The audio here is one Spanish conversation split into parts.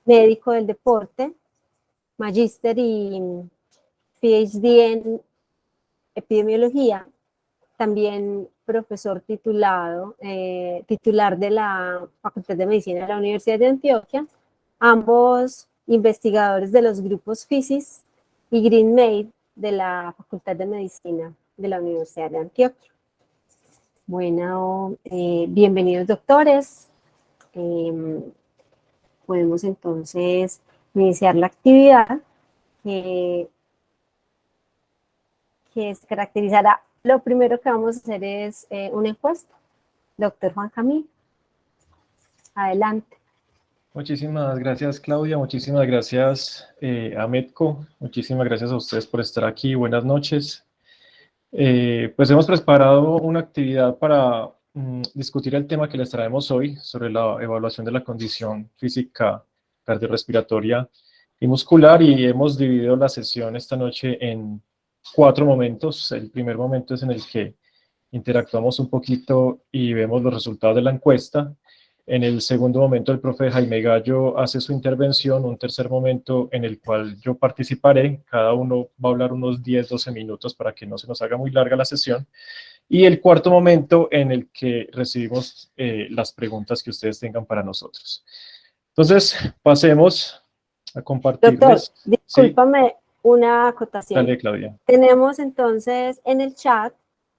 médico del deporte, magíster y PhD en epidemiología, también profesor titular de la Facultad de Medicina de la Universidad de Antioquia, ambos investigadores de los grupos PHYSIS y GreenMade de la Facultad de Medicina de la Universidad de Antioquia. Bueno, bienvenidos doctores. Podemos entonces iniciar la actividad que se caracterizará. Lo primero que vamos a hacer es una encuesta. Doctor Juan Camilo, adelante. Muchísimas gracias, Claudia. Muchísimas gracias a Medco. Muchísimas gracias a ustedes por estar aquí. Buenas noches. Pues hemos preparado una actividad para discutir el tema que les traemos hoy sobre la evaluación de la condición física cardiorrespiratoria y muscular, y hemos dividido la sesión esta noche en 4 momentos. El primer momento es en el que interactuamos un poquito y vemos los resultados de la encuesta. En el segundo momento, el profe Jaime Gallo hace su intervención. Un tercer momento en el cual yo participaré. Cada uno va a hablar unos 10-12 minutos para que no se nos haga muy larga la sesión. Y el cuarto momento en el que recibimos las preguntas que ustedes tengan para nosotros. Entonces, pasemos a compartirles. Doctor, discúlpame, sí. Una acotación. Dale, Claudia. Tenemos entonces en el chat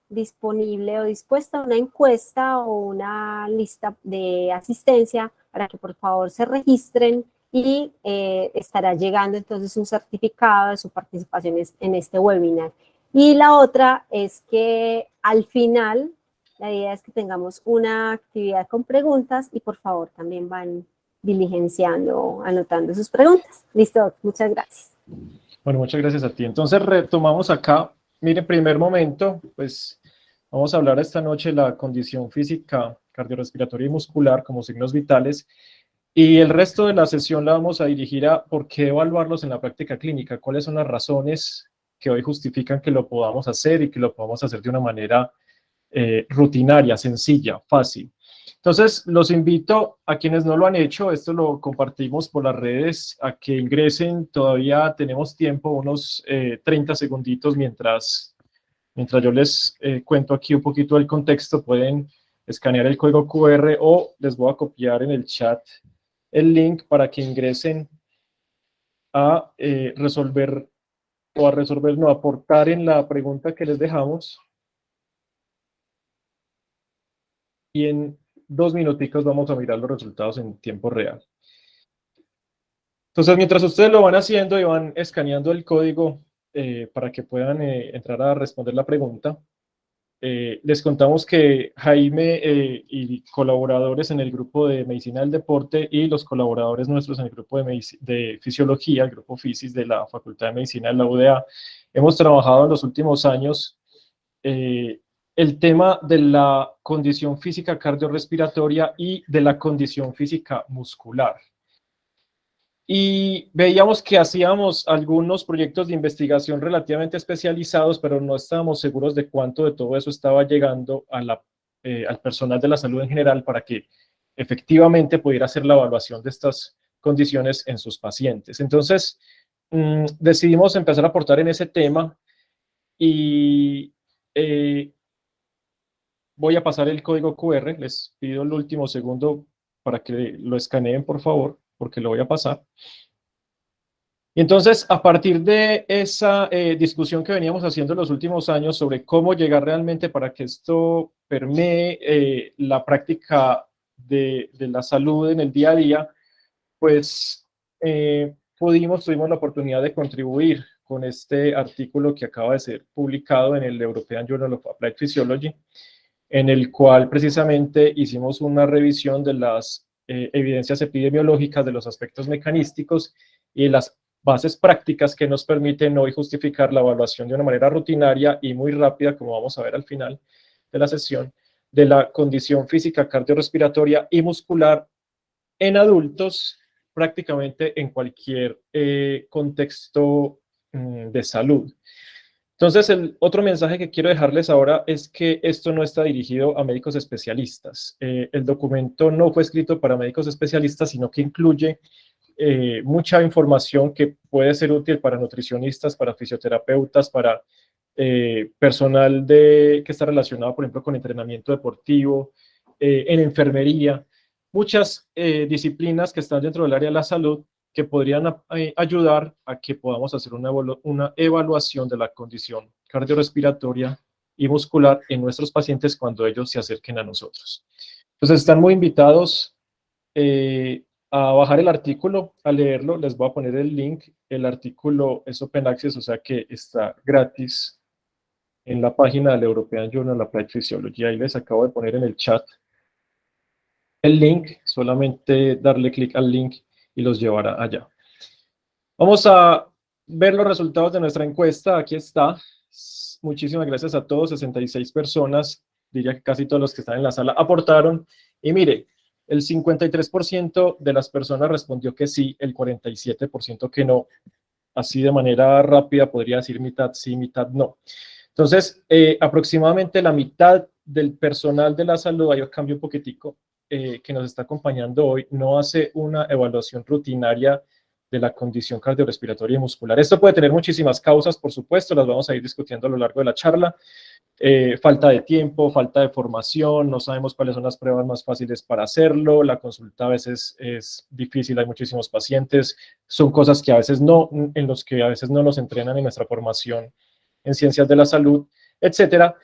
disponible o dispuesta una encuesta o una lista de asistencia para que por favor se registren y estará llegando entonces un certificado de su participación en este webinar. Y la otra es que al final la idea es que tengamos una actividad con preguntas y por favor también van diligenciando, anotando sus preguntas. Listo, muchas gracias. Bueno, muchas gracias a ti. Entonces retomamos acá. Miren, primer momento, pues vamos a hablar esta noche de la condición física cardiorrespiratoria y muscular como signos vitales, y el resto de la sesión la vamos a dirigir a por qué evaluarlos en la práctica clínica, cuáles son las razones que hoy justifican que lo podamos hacer y que lo podamos hacer de una manera rutinaria, sencilla, fácil. Entonces, los invito a quienes no lo han hecho, esto lo compartimos por las redes, a que ingresen. Todavía tenemos tiempo, unos 30 segunditos mientras yo les cuento aquí un poquito del contexto. Pueden escanear el código QR o les voy a copiar en el chat el link para que ingresen a aportar en la pregunta que les dejamos. Y en 2 minuticos vamos a mirar los resultados en tiempo real. Entonces, mientras ustedes lo van haciendo y van escaneando el código para que puedan entrar a responder la pregunta, les contamos que Jaime y colaboradores en el grupo de Medicina del Deporte y los colaboradores nuestros en el grupo de Fisiología, el grupo FISIS de la Facultad de Medicina de la UDA, hemos trabajado en los últimos años el tema de la condición física cardiorrespiratoria y de la condición física muscular. Y veíamos que hacíamos algunos proyectos de investigación relativamente especializados, pero no estábamos seguros de cuánto de todo eso estaba llegando al personal de la salud en general para que efectivamente pudiera hacer la evaluación de estas condiciones en sus pacientes. Entonces, decidimos empezar a aportar en ese tema y voy a pasar el código QR. Les pido el último segundo para que lo escaneen, por favor, porque lo voy a pasar. Y entonces, a partir de esa discusión que veníamos haciendo en los últimos años sobre cómo llegar realmente para que esto permee la práctica de la salud en el día a día, pues tuvimos la oportunidad de contribuir con este artículo que acaba de ser publicado en el European Journal of Applied Physiology, en el cual precisamente hicimos una revisión de las evidencias epidemiológicas, de los aspectos mecanísticos y las bases prácticas que nos permiten hoy justificar la evaluación de una manera rutinaria y muy rápida, como vamos a ver al final de la sesión, de la condición física cardiorrespiratoria y muscular en adultos, prácticamente en cualquier contexto de salud. Entonces, el otro mensaje que quiero dejarles ahora es que esto no está dirigido a médicos especialistas. El documento no fue escrito para médicos especialistas, sino que incluye mucha información que puede ser útil para nutricionistas, para fisioterapeutas, para personal que está relacionado, por ejemplo, con entrenamiento deportivo, en enfermería, muchas disciplinas que están dentro del área de la salud que podrían ayudar a que podamos hacer una evaluación de la condición cardiorrespiratoria y muscular en nuestros pacientes cuando ellos se acerquen a nosotros. Entonces están muy invitados a bajar el artículo, a leerlo. Les voy a poner el link. El artículo es open access, o sea que está gratis en la página del European Journal of Applied Physiology. Ahí les acabo de poner en el chat el link, solamente darle clic al link y los llevará allá. Vamos a ver los resultados de nuestra encuesta. Aquí está. Muchísimas gracias a todos. 66 personas, diría que casi todos los que están en la sala, aportaron. Y mire, el 53% de las personas respondió que sí, el 47% que no. Así de manera rápida podría decir mitad sí, mitad no. Entonces, aproximadamente la mitad del personal de la salud, ahí cambio un poquitico, que nos está acompañando hoy, no hace una evaluación rutinaria de la condición cardiorrespiratoria y muscular. Esto puede tener muchísimas causas, por supuesto, las vamos a ir discutiendo a lo largo de la charla. Falta de tiempo, falta de formación, no sabemos cuáles son las pruebas más fáciles para hacerlo, la consulta a veces es difícil, hay muchísimos pacientes, son cosas que a veces no, en los que a veces no nos entrenan en nuestra formación en ciencias de la salud, etcétera.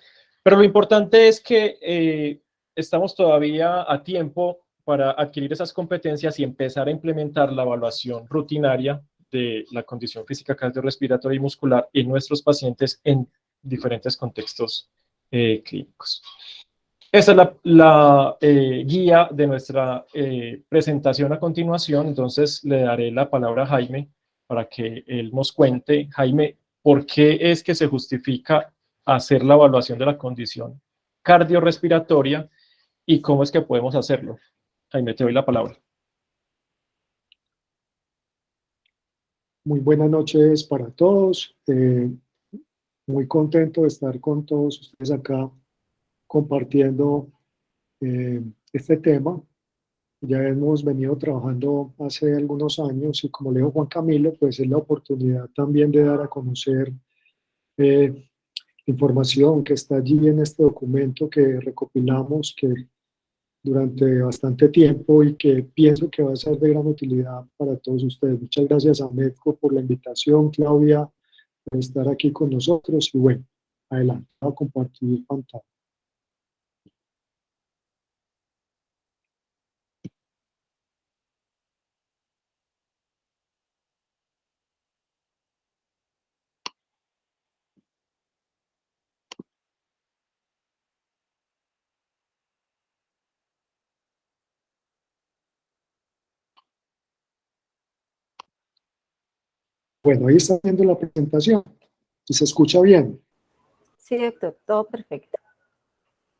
Pero lo importante es que estamos todavía a tiempo para adquirir esas competencias y empezar a implementar la evaluación rutinaria de la condición física cardiorrespiratoria y muscular en nuestros pacientes en diferentes contextos clínicos. Esa es la guía de nuestra presentación a continuación. Entonces le daré la palabra a Jaime para que él nos cuente, Jaime, por qué es que se justifica hacer la evaluación de la condición cardiorrespiratoria y cómo es que podemos hacerlo. Jaime, te doy la palabra. Muy buenas noches para todos. Muy contento de estar con todos ustedes acá compartiendo este tema. Ya hemos venido trabajando hace algunos años y como le dijo Juan Camilo, pues es la oportunidad también de dar a conocer información que está allí en este documento que recopilamos que durante bastante tiempo y que pienso que va a ser de gran utilidad para todos ustedes. Muchas gracias a Medco por la invitación, Claudia, por estar aquí con nosotros y bueno, adelante, voy a compartir pantalla. Bueno, ahí está viendo la presentación y se escucha bien. Sí, doctor, todo perfecto.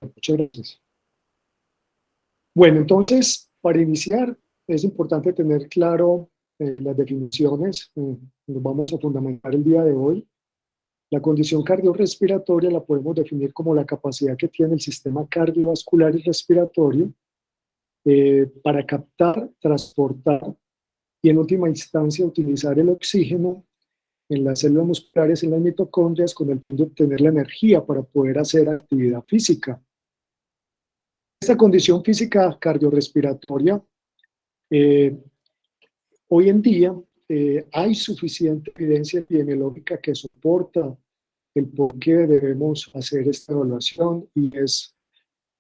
Muchas gracias. Bueno, entonces, para iniciar, es importante tener claro las definiciones. Nos vamos a fundamentar el día de hoy. La condición cardiorrespiratoria la podemos definir como la capacidad que tiene el sistema cardiovascular y respiratorio para captar, transportar y en última instancia utilizar el oxígeno en las células musculares, en las mitocondrias, con el fin de obtener la energía para poder hacer actividad física. Esta condición física cardiorrespiratoria, hoy en día hay suficiente evidencia epidemiológica que soporta el por qué debemos hacer esta evaluación y es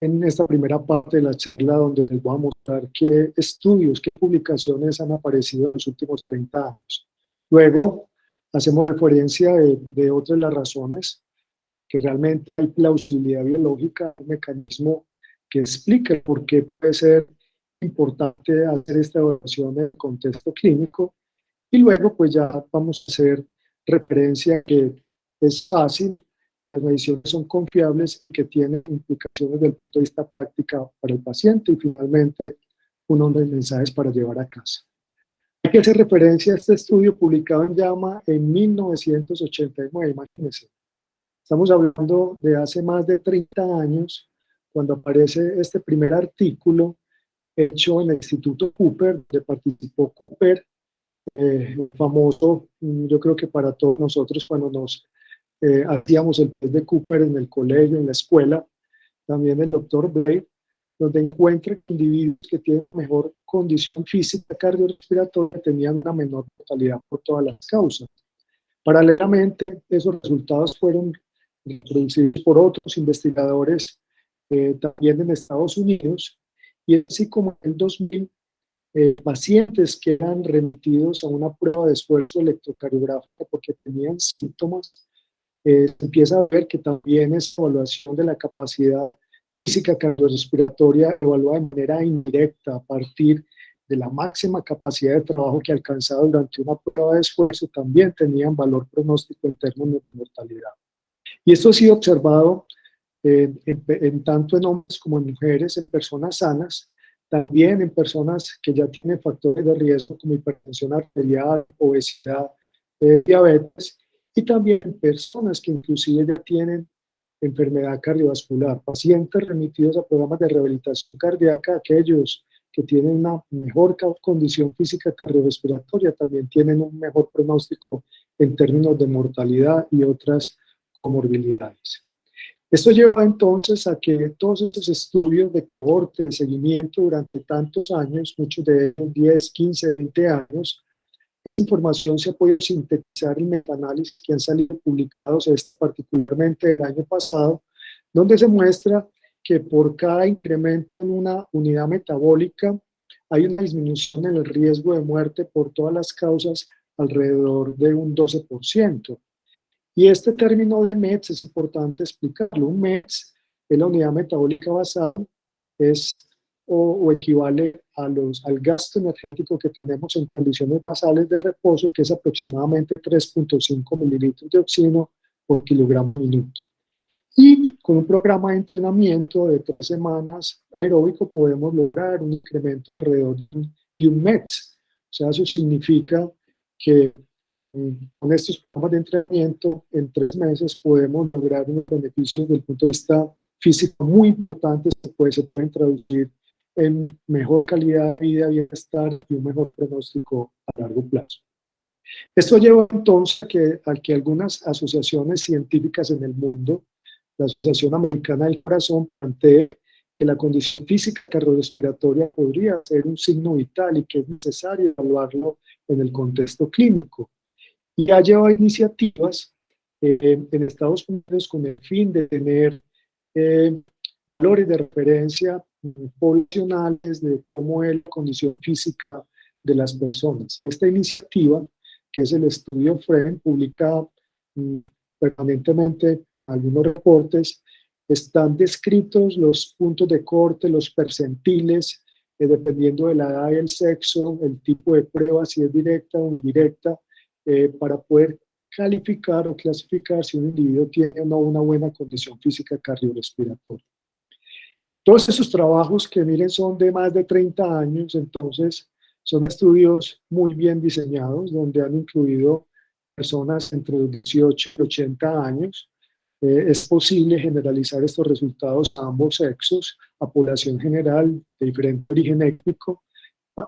en esta primera parte de la charla donde les voy a mostrar qué estudios, qué publicaciones han aparecido en los últimos 30 años. Luego hacemos referencia de otras de las razones que realmente hay plausibilidad biológica, un mecanismo que explica por qué puede ser importante hacer esta evaluación en el contexto clínico y luego pues ya vamos a hacer referencia a que es fácil, las mediciones son confiables y que tienen implicaciones desde el punto de vista práctica para el paciente y finalmente unos mensajes para llevar a casa. Hay que hacer referencia a este estudio publicado en JAMA en 1989, imagínense. Estamos hablando de hace más de 30 años, cuando aparece este primer artículo hecho en el Instituto Cooper, donde participó Cooper famoso, yo creo que para todos nosotros cuando nos hacíamos el test de Cooper en el colegio, en la escuela, también el doctor Blake, donde encuentra que individuos que tienen mejor condición física cardiorrespiratoria tenían una menor mortalidad por todas las causas. Paralelamente, esos resultados fueron reproducidos por otros investigadores también en Estados Unidos, y así como en el 2000, pacientes que eran remitidos a una prueba de esfuerzo electrocardiográfica porque tenían síntomas, se empieza a ver que también esa evaluación de la capacidad física cardiorrespiratoria evalúa de manera indirecta a partir de la máxima capacidad de trabajo que alcanzaba durante una prueba de esfuerzo, también tenían valor pronóstico en términos de mortalidad. Y esto ha sido observado tanto en hombres como en mujeres, en personas sanas, también en personas que ya tienen factores de riesgo como hipertensión arterial, obesidad, diabetes, y también en personas que inclusive ya tienen enfermedad cardiovascular, pacientes remitidos a programas de rehabilitación cardíaca, aquellos que tienen una mejor condición física cardiorrespiratoria también tienen un mejor pronóstico en términos de mortalidad y otras comorbilidades. Esto lleva entonces a que todos estos estudios de cohorte, de seguimiento durante tantos años, muchos de ellos 10, 15, 20 años, esta información se ha podido sintetizar en metaanálisis que han salido publicados, particularmente el año pasado, donde se muestra que por cada incremento en una unidad metabólica hay una disminución en el riesgo de muerte por todas las causas alrededor de un 12%. Y este término de METS es importante explicarlo. Un METS es la unidad metabólica basal, es o equivale al gasto energético que tenemos en condiciones basales de reposo, que es aproximadamente 3.5 mililitros de oxígeno por kilogramo minuto. Y con un programa de entrenamiento de 3 semanas aeróbico podemos lograr un incremento alrededor de un METS. O sea, eso significa que con estos programas de entrenamiento en 3 meses podemos lograr unos beneficios desde el punto de vista físico muy importantes que se pueden traducir en mejor calidad de vida, bienestar y un mejor pronóstico a largo plazo. Esto lleva entonces a que algunas asociaciones científicas en el mundo, la Asociación Americana del Corazón, plantee que la condición física cardiorrespiratoria podría ser un signo vital y que es necesario evaluarlo en el contexto clínico. Y ha llevado iniciativas en Estados Unidos con el fin de tener valores de referencia poblacionales de cómo es la condición física de las personas. Esta iniciativa, que es el estudio FREN, publica permanentemente algunos reportes, están descritos los puntos de corte, los percentiles, dependiendo de la edad y el sexo, el tipo de prueba, si es directa o indirecta, para poder calificar o clasificar si un individuo tiene o no una buena condición física cardiorrespiratoria. Todos esos trabajos que miren son de más de 30 años, entonces son estudios muy bien diseñados, donde han incluido personas entre los 18 y 80 años. Es posible generalizar estos resultados a ambos sexos, a población general de diferente origen étnico,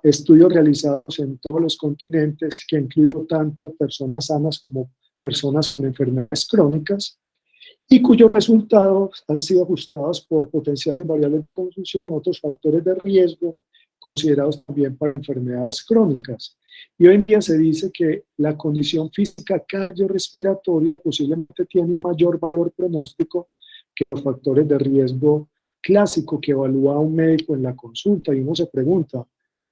estudios realizados en todos los continentes que incluyen tanto personas sanas como personas con enfermedades crónicas, y cuyos resultados han sido ajustados por potenciales variables de confusión, otros factores de riesgo considerados también para enfermedades crónicas. Y hoy en día se dice que la condición física cardiorrespiratoria posiblemente tiene un mayor valor pronóstico que los factores de riesgo clásico que evalúa un médico en la consulta. Y uno se pregunta,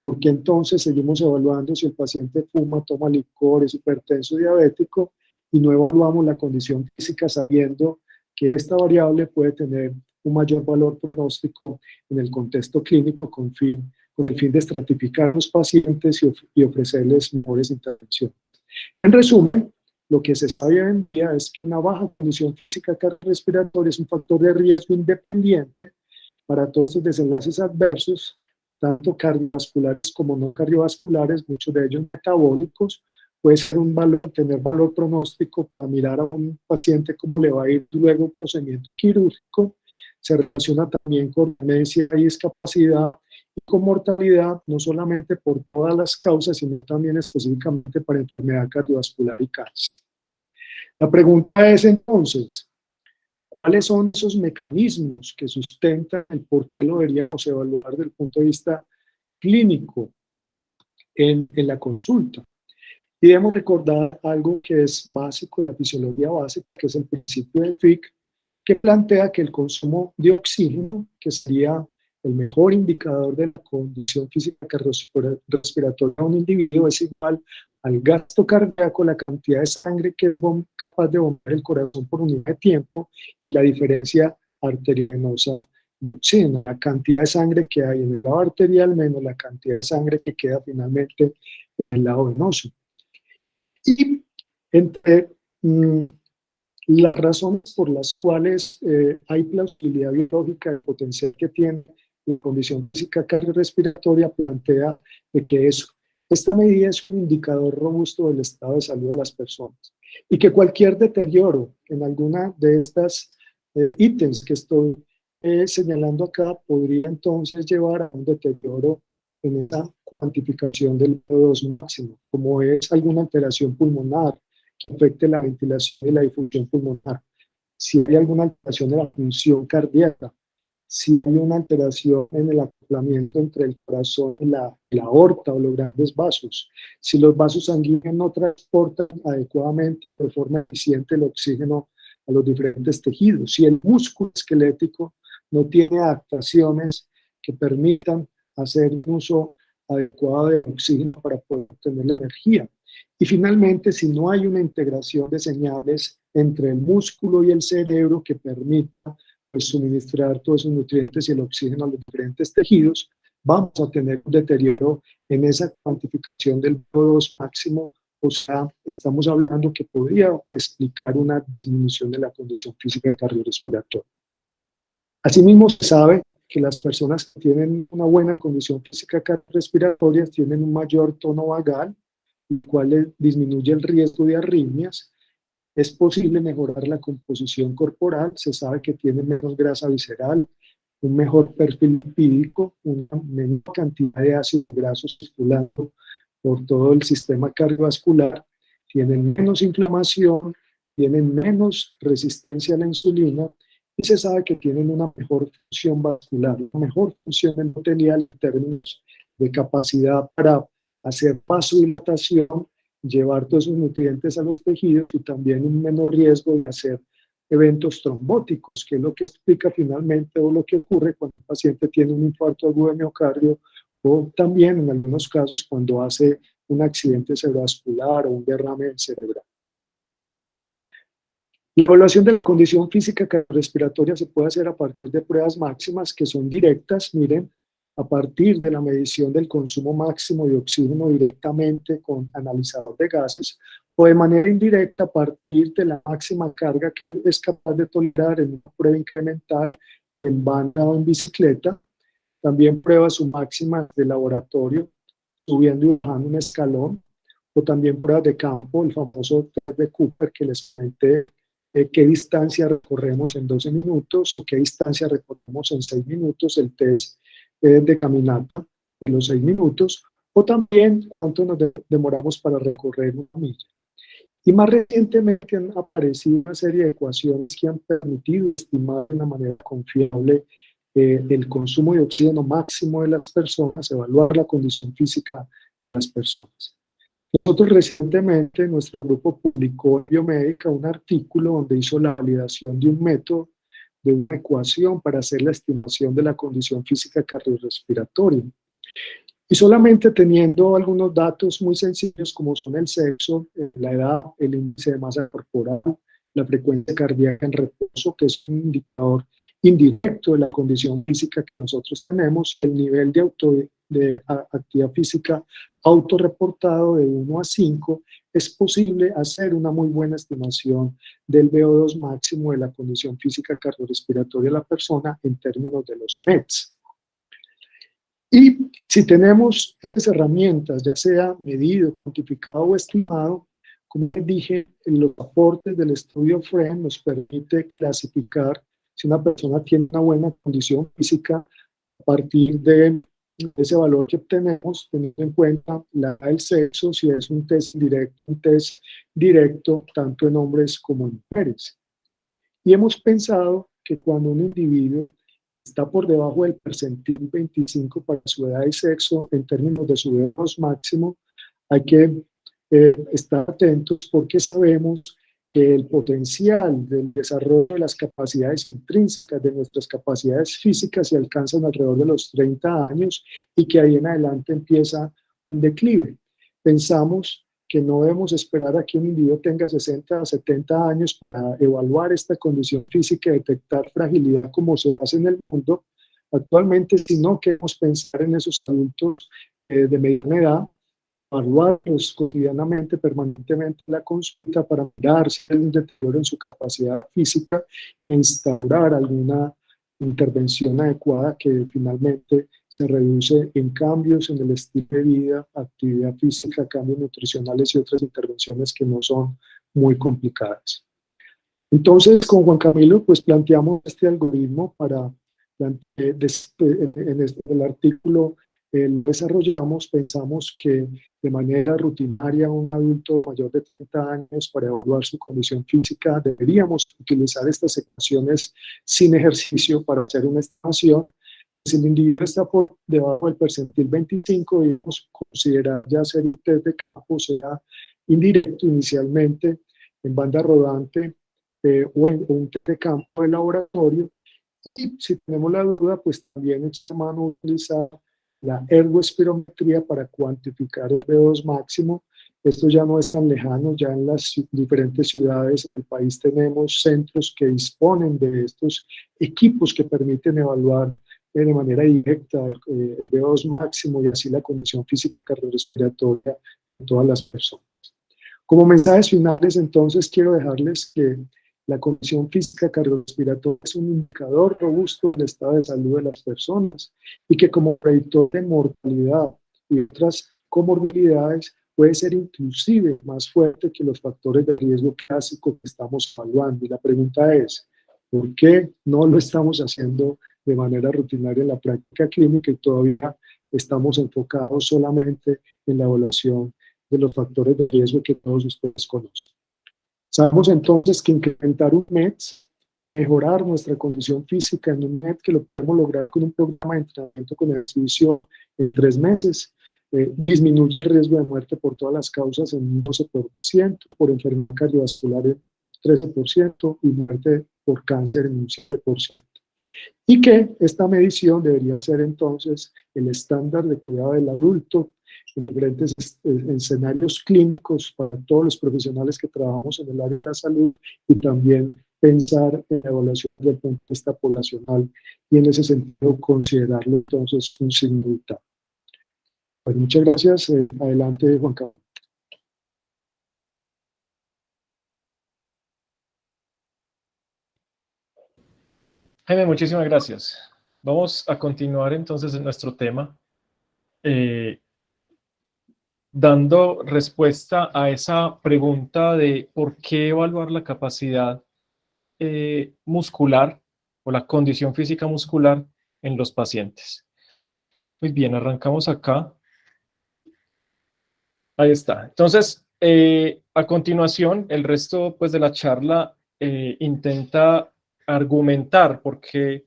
¿por qué entonces seguimos evaluando si el paciente fuma, toma licor, es hipertenso, diabético, y no evaluamos la condición física sabiendo que esta variable puede tener un mayor valor pronóstico en el contexto clínico con el fin de estratificar a los pacientes y ofrecerles mejores intervenciones? En resumen, lo que se sabe hoy en día es que una baja condición física cardiorrespiratoria es un factor de riesgo independiente para todos los desenlaces adversos, tanto cardiovasculares como no cardiovasculares, muchos de ellos metabólicos. Puede ser tener valor pronóstico para mirar a un paciente cómo le va a ir luego un procedimiento quirúrgico. Se relaciona también con demencia y discapacidad, con mortalidad no solamente por todas las causas, sino también específicamente para enfermedad cardiovascular y cáncer. La pregunta es entonces, ¿cuáles son esos mecanismos que sustentan el por qué lo deberíamos evaluar desde el punto de vista clínico en la consulta? Y debemos recordar algo que es básico de la fisiología básica, que es el principio de Fick, que plantea que el consumo de oxígeno, que sería el mejor indicador de la condición física cardiorrespiratoria de un individuo, es igual al gasto cardíaco, la cantidad de sangre que es capaz de bombear el corazón por unidad de tiempo, la diferencia arteriovenosa de oxígeno, la cantidad de sangre que hay en el lado arterial menos la cantidad de sangre que queda finalmente en el lado venoso. Y entre las razones por las cuales hay plausibilidad biológica del potencial que tiene la condición física cardiorrespiratoria, plantea de que esta medida es un indicador robusto del estado de salud de las personas y que cualquier deterioro en alguna de estas ítems que estoy señalando acá podría entonces llevar a un deterioro en esa cuantificación del VO2 máximo, como es alguna alteración pulmonar que afecte la ventilación y la difusión pulmonar, si hay alguna alteración de la función cardíaca, si hay una alteración en el acoplamiento entre el corazón y la aorta o los grandes vasos, si los vasos sanguíneos no transportan adecuadamente de forma eficiente el oxígeno a los diferentes tejidos, si el músculo esquelético no tiene adaptaciones que permitan hacer un uso adecuado de oxígeno para poder obtener la energía. Y finalmente, si no hay una integración de señales entre el músculo y el cerebro que permita pues, suministrar todos esos nutrientes y el oxígeno a los diferentes tejidos, vamos a tener un deterioro en esa cuantificación del VO2 máximo. O sea, estamos hablando que podría explicar una disminución de la condición física cardiorrespiratoria. Asimismo, se sabe que las personas que tienen una buena condición física cardiorrespiratoria tienen un mayor tono vagal, el cual disminuye el riesgo de arritmias. Es posible mejorar la composición corporal, se sabe que tienen menos grasa visceral, un mejor perfil lipídico, una menor cantidad de ácidos grasos circulando por todo el sistema cardiovascular, tienen menos inflamación, tienen menos resistencia a la insulina y se sabe que tienen una mejor función vascular, una mejor función endotelial en términos de capacidad para hacer vasodilatación, llevar todos esos nutrientes a los tejidos y también un menor riesgo de hacer eventos trombóticos, que es lo que explica finalmente o lo que ocurre cuando el paciente tiene un infarto agudo de miocardio o también en algunos casos cuando hace un accidente cerebrovascular o un derrame cerebral. La evaluación de la condición física cardiorrespiratoria se puede hacer a partir de pruebas máximas que son directas, miren, a partir de la medición del consumo máximo de oxígeno directamente con analizador de gases o de manera indirecta a partir de la máxima carga que es capaz de tolerar en una prueba incremental en banda o en bicicleta. También prueba su máxima de laboratorio subiendo y bajando un escalón, o también pruebas de campo, el famoso test de Cooper que les comenté, qué distancia recorremos en 12 minutos o qué distancia recorremos en 6 minutos, el test de caminata de los 6 minutos, o también cuánto nos demoramos para recorrer una milla. Y más recientemente han aparecido una serie de ecuaciones que han permitido estimar de una manera confiable el consumo de oxígeno máximo de las personas, evaluar la condición física de las personas. Nosotros recientemente, nuestro grupo publicó en Biomédica un artículo donde hizo la validación de un método, de una ecuación para hacer la estimación de la condición física cardiorrespiratoria. Y solamente teniendo algunos datos muy sencillos como son el sexo, la edad, el índice de masa corporal, la frecuencia cardíaca en reposo, que es un indicador indirecto de la condición física que nosotros tenemos, el nivel de actividad física autorreportado de 1 a 5, es posible hacer una muy buena estimación del VO2 máximo de la condición física cardiorrespiratoria de la persona en términos de los METs. Y si tenemos estas herramientas, ya sea medido, cuantificado o estimado, como les dije, los aportes del estudio FREN nos permite clasificar si una persona tiene una buena condición física a partir de ese valor que obtenemos teniendo en cuenta la edad, el sexo, si es un test directo tanto en hombres como en mujeres. Y hemos pensado que cuando un individuo está por debajo del percentil 25 para su edad y sexo en términos de su V2 máximo, hay que estar atentos porque sabemos que el potencial del desarrollo de las capacidades intrínsecas de nuestras capacidades físicas se alcanzan alrededor de los 30 años y que ahí en adelante empieza un declive. Pensamos que no debemos esperar a que un individuo tenga 60 a 70 años para evaluar esta condición física y detectar fragilidad como se hace en el mundo actualmente, sino que debemos pensar en esos adultos de mediana edad, evaluarlos cotidianamente, permanentemente en la consulta para mirar si hay un deterioro en su capacidad física e instaurar alguna intervención adecuada que finalmente se reduce en cambios en el estilo de vida, actividad física, cambios nutricionales y otras intervenciones que no son muy complicadas. Entonces, con Juan Camilo, pues planteamos este algoritmo para, en el artículo lo desarrollamos, pensamos que de manera rutinaria un adulto mayor de 30 años para evaluar su condición física deberíamos utilizar estas ecuaciones sin ejercicio para hacer una estimación. Si el individuo está por debajo del percentil 25, debemos considerar ya hacer un test de campo, sea indirecto inicialmente, en banda rodante o un test de campo de laboratorio. Y si tenemos la duda, pues también esta mano utilizar la ergoespirometría para cuantificar el V2 máximo. Esto ya no es tan lejano, ya en las diferentes ciudades del país tenemos centros que disponen de estos equipos que permiten evaluar de manera directa el V2 máximo y así la condición física cardiorrespiratoria de todas las personas. Como mensajes finales, entonces, quiero dejarles que la condición física cardiorrespiratoria es un indicador robusto del estado de salud de las personas y que como predictor de mortalidad y otras comorbilidades puede ser inclusive más fuerte que los factores de riesgo clásicos que estamos evaluando. Y la pregunta es, ¿por qué no lo estamos haciendo de manera rutinaria en la práctica clínica y todavía estamos enfocados solamente en la evaluación de los factores de riesgo que todos ustedes conocen? Sabemos entonces que incrementar un METS, mejorar nuestra condición física en un MET, que lo podemos lograr con un programa de entrenamiento con ejercicio en 3 meses, disminuye el riesgo de muerte por todas las causas en un 12%, por enfermedad cardiovascular en 13% y muerte por cáncer en un 7%. Y que esta medición debería ser entonces el estándar de cuidado del adulto en diferentes escenarios clínicos para todos los profesionales que trabajamos en el área de la salud y también pensar en la evaluación desde el punto de vista poblacional y en ese sentido considerarlo entonces un signo vital. Pues muchas gracias. Adelante, Juan Carlos. Jaime, muchísimas gracias. Vamos a continuar entonces en nuestro tema, dando respuesta a esa pregunta de por qué evaluar la capacidad muscular o la condición física muscular en los pacientes. Muy bien, arrancamos acá. Ahí está. Entonces, a continuación, el resto pues, de la charla intenta argumentar por qué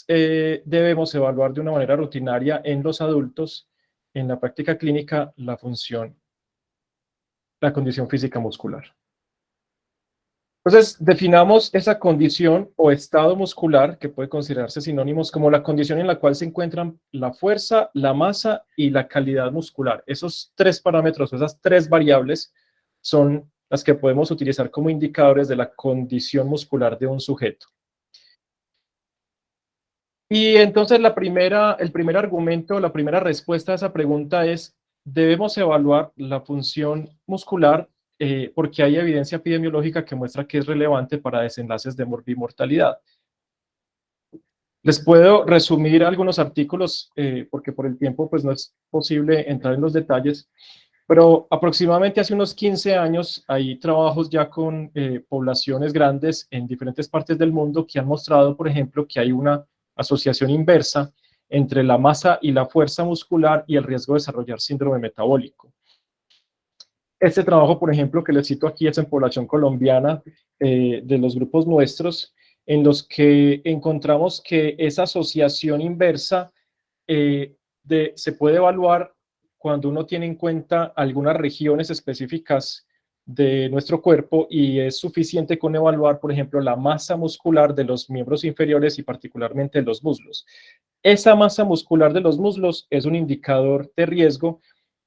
debemos evaluar de una manera rutinaria en los adultos, en la práctica clínica, la función, la condición física muscular. Entonces, definamos esa condición o estado muscular, que puede considerarse sinónimos, como la condición en la cual se encuentran la fuerza, la masa y la calidad muscular. Esos 3 parámetros, esas 3 variables, son las que podemos utilizar como indicadores de la condición muscular de un sujeto. Y entonces el primer argumento, la primera respuesta a esa pregunta es, debemos evaluar la función muscular porque hay evidencia epidemiológica que muestra que es relevante para desenlaces de morbimortalidad. Les puedo resumir algunos artículos, porque por el tiempo pues, no es posible entrar en los detalles, pero aproximadamente hace unos 15 años hay trabajos ya con poblaciones grandes en diferentes partes del mundo que han mostrado, por ejemplo, que hay una asociación inversa entre la masa y la fuerza muscular y el riesgo de desarrollar síndrome metabólico. Este trabajo, por ejemplo, que les cito aquí es en población colombiana de los grupos nuestros, en los que encontramos que esa asociación inversa se puede evaluar cuando uno tiene en cuenta algunas regiones específicas de nuestro cuerpo y es suficiente con evaluar, por ejemplo, la masa muscular de los miembros inferiores y particularmente de los muslos. Esa masa muscular de los muslos es un indicador de riesgo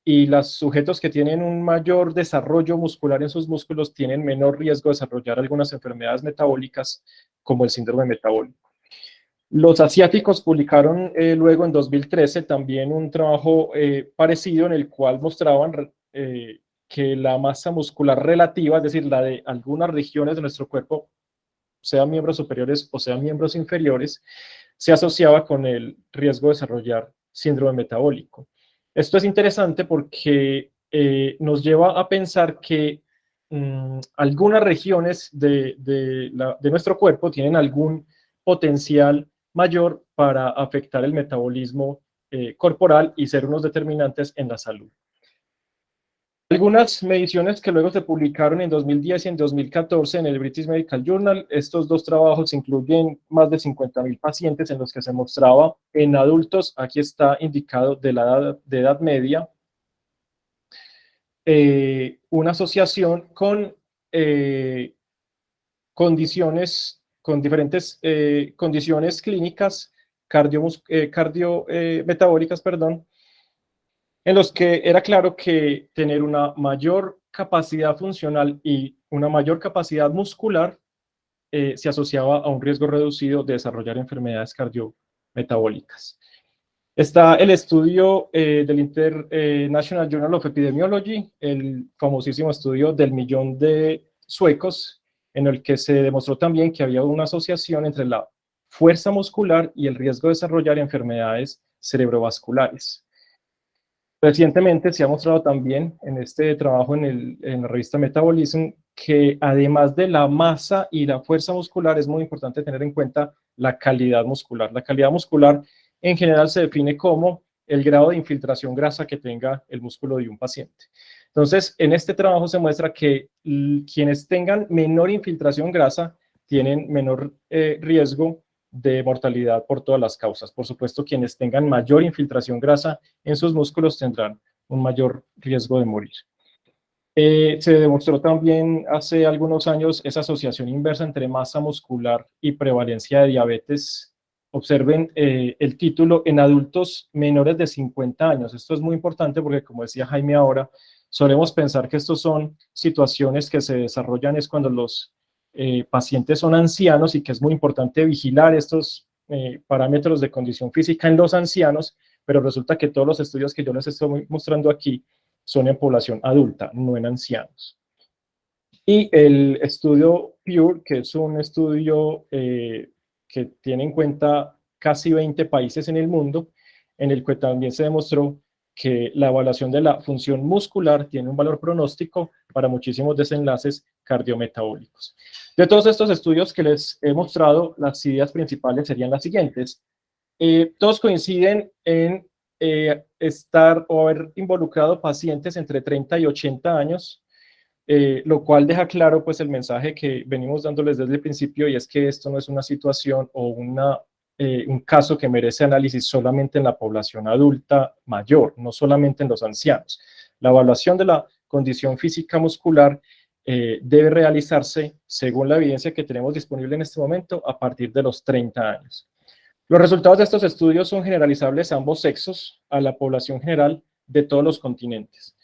y los sujetos que tienen un mayor desarrollo muscular en sus músculos tienen menor riesgo de desarrollar algunas enfermedades metabólicas como el síndrome metabólico. Los asiáticos publicaron luego en 2013 también un trabajo parecido en el cual mostraban que la masa muscular relativa, es decir, la de algunas regiones de nuestro cuerpo, sean miembros superiores o sean miembros inferiores, se asociaba con el riesgo de desarrollar síndrome metabólico. Esto es interesante porque nos lleva a pensar que algunas regiones de nuestro cuerpo tienen algún potencial mayor para afectar el metabolismo corporal y ser unos determinantes en la salud. Algunas mediciones que luego se publicaron en 2010 y en 2014 en el British Medical Journal, estos dos trabajos incluyen más de 50.000 pacientes en los que se mostraba en adultos, aquí está indicado de edad media, una asociación con diferentes condiciones clínicas metabólicas, en los que era claro que tener una mayor capacidad funcional y una mayor capacidad muscular se asociaba a un riesgo reducido de desarrollar enfermedades cardiometabólicas. Está el estudio del International Journal of Epidemiology, el famosísimo estudio del 1.000.000 de suecos, en el que se demostró también que había una asociación entre la fuerza muscular y el riesgo de desarrollar enfermedades cerebrovasculares. Recientemente se ha mostrado también en este trabajo en la revista Metabolism que además de la masa y la fuerza muscular es muy importante tener en cuenta la calidad muscular. La calidad muscular en general se define como el grado de infiltración grasa que tenga el músculo de un paciente. Entonces, en este trabajo se muestra que quienes tengan menor infiltración grasa tienen menor riesgo de mortalidad por todas las causas. Por supuesto, quienes tengan mayor infiltración grasa en sus músculos tendrán un mayor riesgo de morir. Se demostró también hace algunos años esa asociación inversa entre masa muscular y prevalencia de diabetes. Observen el título en adultos menores de 50 años. Esto es muy importante porque, como decía Jaime ahora, solemos pensar que estos son situaciones que se desarrollan es cuando los pacientes son ancianos y que es muy importante vigilar estos parámetros de condición física en los ancianos, pero resulta que todos los estudios que yo les estoy mostrando aquí son en población adulta, no en ancianos. Y el estudio PURE, que es un estudio que tiene en cuenta casi 20 países en el mundo, en el que también se demostró que la evaluación de la función muscular tiene un valor pronóstico para muchísimos desenlaces cardiometabólicos. De todos estos estudios que les he mostrado, las ideas principales serían las siguientes. Todos coinciden en estar o haber involucrado pacientes entre 30 y 80 años, lo cual deja claro pues el mensaje que venimos dándoles desde el principio, y es que esto no es una situación o un caso que merece análisis solamente en la población adulta mayor, no solamente en los ancianos. La evaluación de la condición física muscular debe realizarse según la evidencia que tenemos disponible en este momento a partir de los 30 años. Los resultados de estos estudios son generalizables a ambos sexos, a la población general de todos los continentes.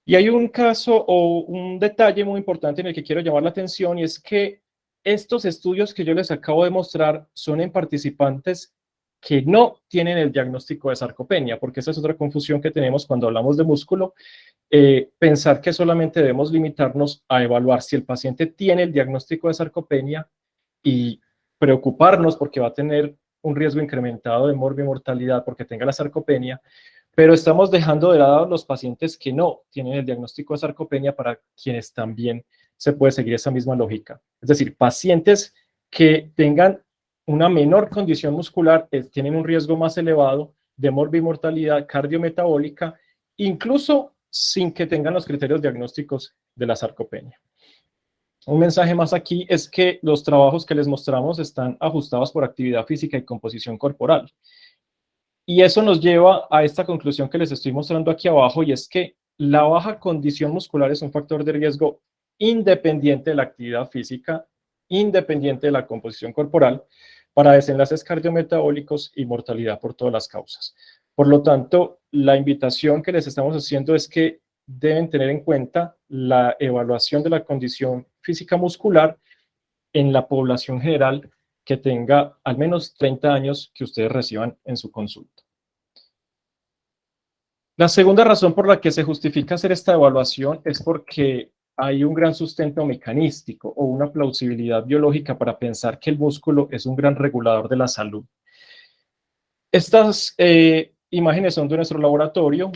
Y hay un caso o un detalle muy importante en el que quiero llamar la atención, y es que estos estudios que yo les acabo de mostrar son en participantes que no tienen el diagnóstico de sarcopenia, porque esa es otra confusión que tenemos cuando hablamos de músculo, pensar que solamente debemos limitarnos a evaluar si el paciente tiene el diagnóstico de sarcopenia y preocuparnos porque va a tener un riesgo incrementado de mortalidad porque tenga la sarcopenia, pero estamos dejando de lado los pacientes que no tienen el diagnóstico de sarcopenia, para quienes también se puede seguir esa misma lógica. Es decir, pacientes que tengan una menor condición muscular tienen un riesgo más elevado de morbimortalidad cardiometabólica, incluso sin que tengan los criterios diagnósticos de la sarcopenia. Un mensaje más aquí es que los trabajos que les mostramos están ajustados por actividad física y composición corporal. Y eso nos lleva a esta conclusión que les estoy mostrando aquí abajo, y es que la baja condición muscular es un factor de riesgo independiente de la actividad física, independiente de la composición corporal, para desenlaces cardiometabólicos y mortalidad por todas las causas. Por lo tanto, la invitación que les estamos haciendo es que deben tener en cuenta la evaluación de la condición física muscular en la población general que tenga al menos 30 años que ustedes reciban en su consulta. La segunda razón por la que se justifica hacer esta evaluación es porque hay un gran sustento mecanístico o una plausibilidad biológica para pensar que el músculo es un gran regulador de la salud. Estas imágenes son de nuestro laboratorio.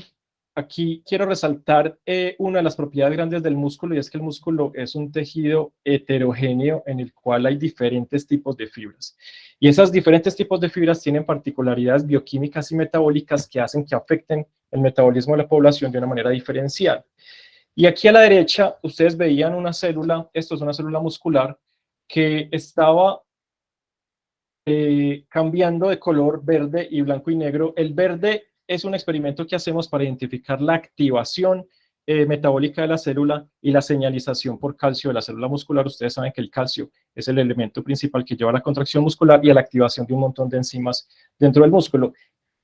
Aquí quiero resaltar una de las propiedades grandes del músculo, y es que el músculo es un tejido heterogéneo en el cual hay diferentes tipos de fibras. Y esos diferentes tipos de fibras tienen particularidades bioquímicas y metabólicas que hacen que afecten el metabolismo de la población de una manera diferencial. Y aquí a la derecha ustedes veían una célula, esto es una célula muscular, que estaba cambiando de color verde y blanco y negro. El verde es un experimento que hacemos para identificar la activación metabólica de la célula y la señalización por calcio de la célula muscular. Ustedes saben que el calcio es el elemento principal que lleva a la contracción muscular y a la activación de un montón de enzimas dentro del músculo.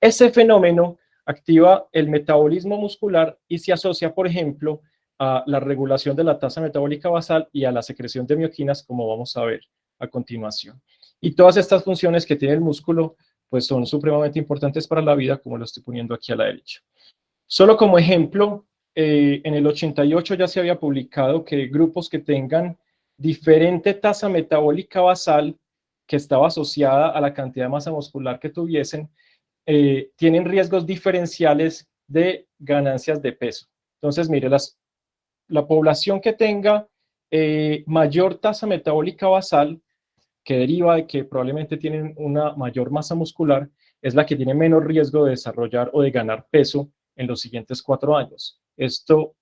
Ese fenómeno activa el metabolismo muscular y se asocia, por ejemplo, a la regulación de la tasa metabólica basal y a la secreción de mioquinas, como vamos a ver a continuación. Y todas estas funciones que tiene el músculo, pues son supremamente importantes para la vida, como lo estoy poniendo aquí a la derecha. Solo como ejemplo, en el 88 ya se había publicado que grupos que tengan diferente tasa metabólica basal, que estaba asociada a la cantidad de masa muscular que tuviesen, tienen riesgos diferenciales de ganancias de peso. Entonces, mire, la población que tenga mayor tasa metabólica basal, que deriva de que probablemente tienen una mayor masa muscular, es la que tiene menos riesgo de desarrollar o de ganar peso en los siguientes 4 años. Esto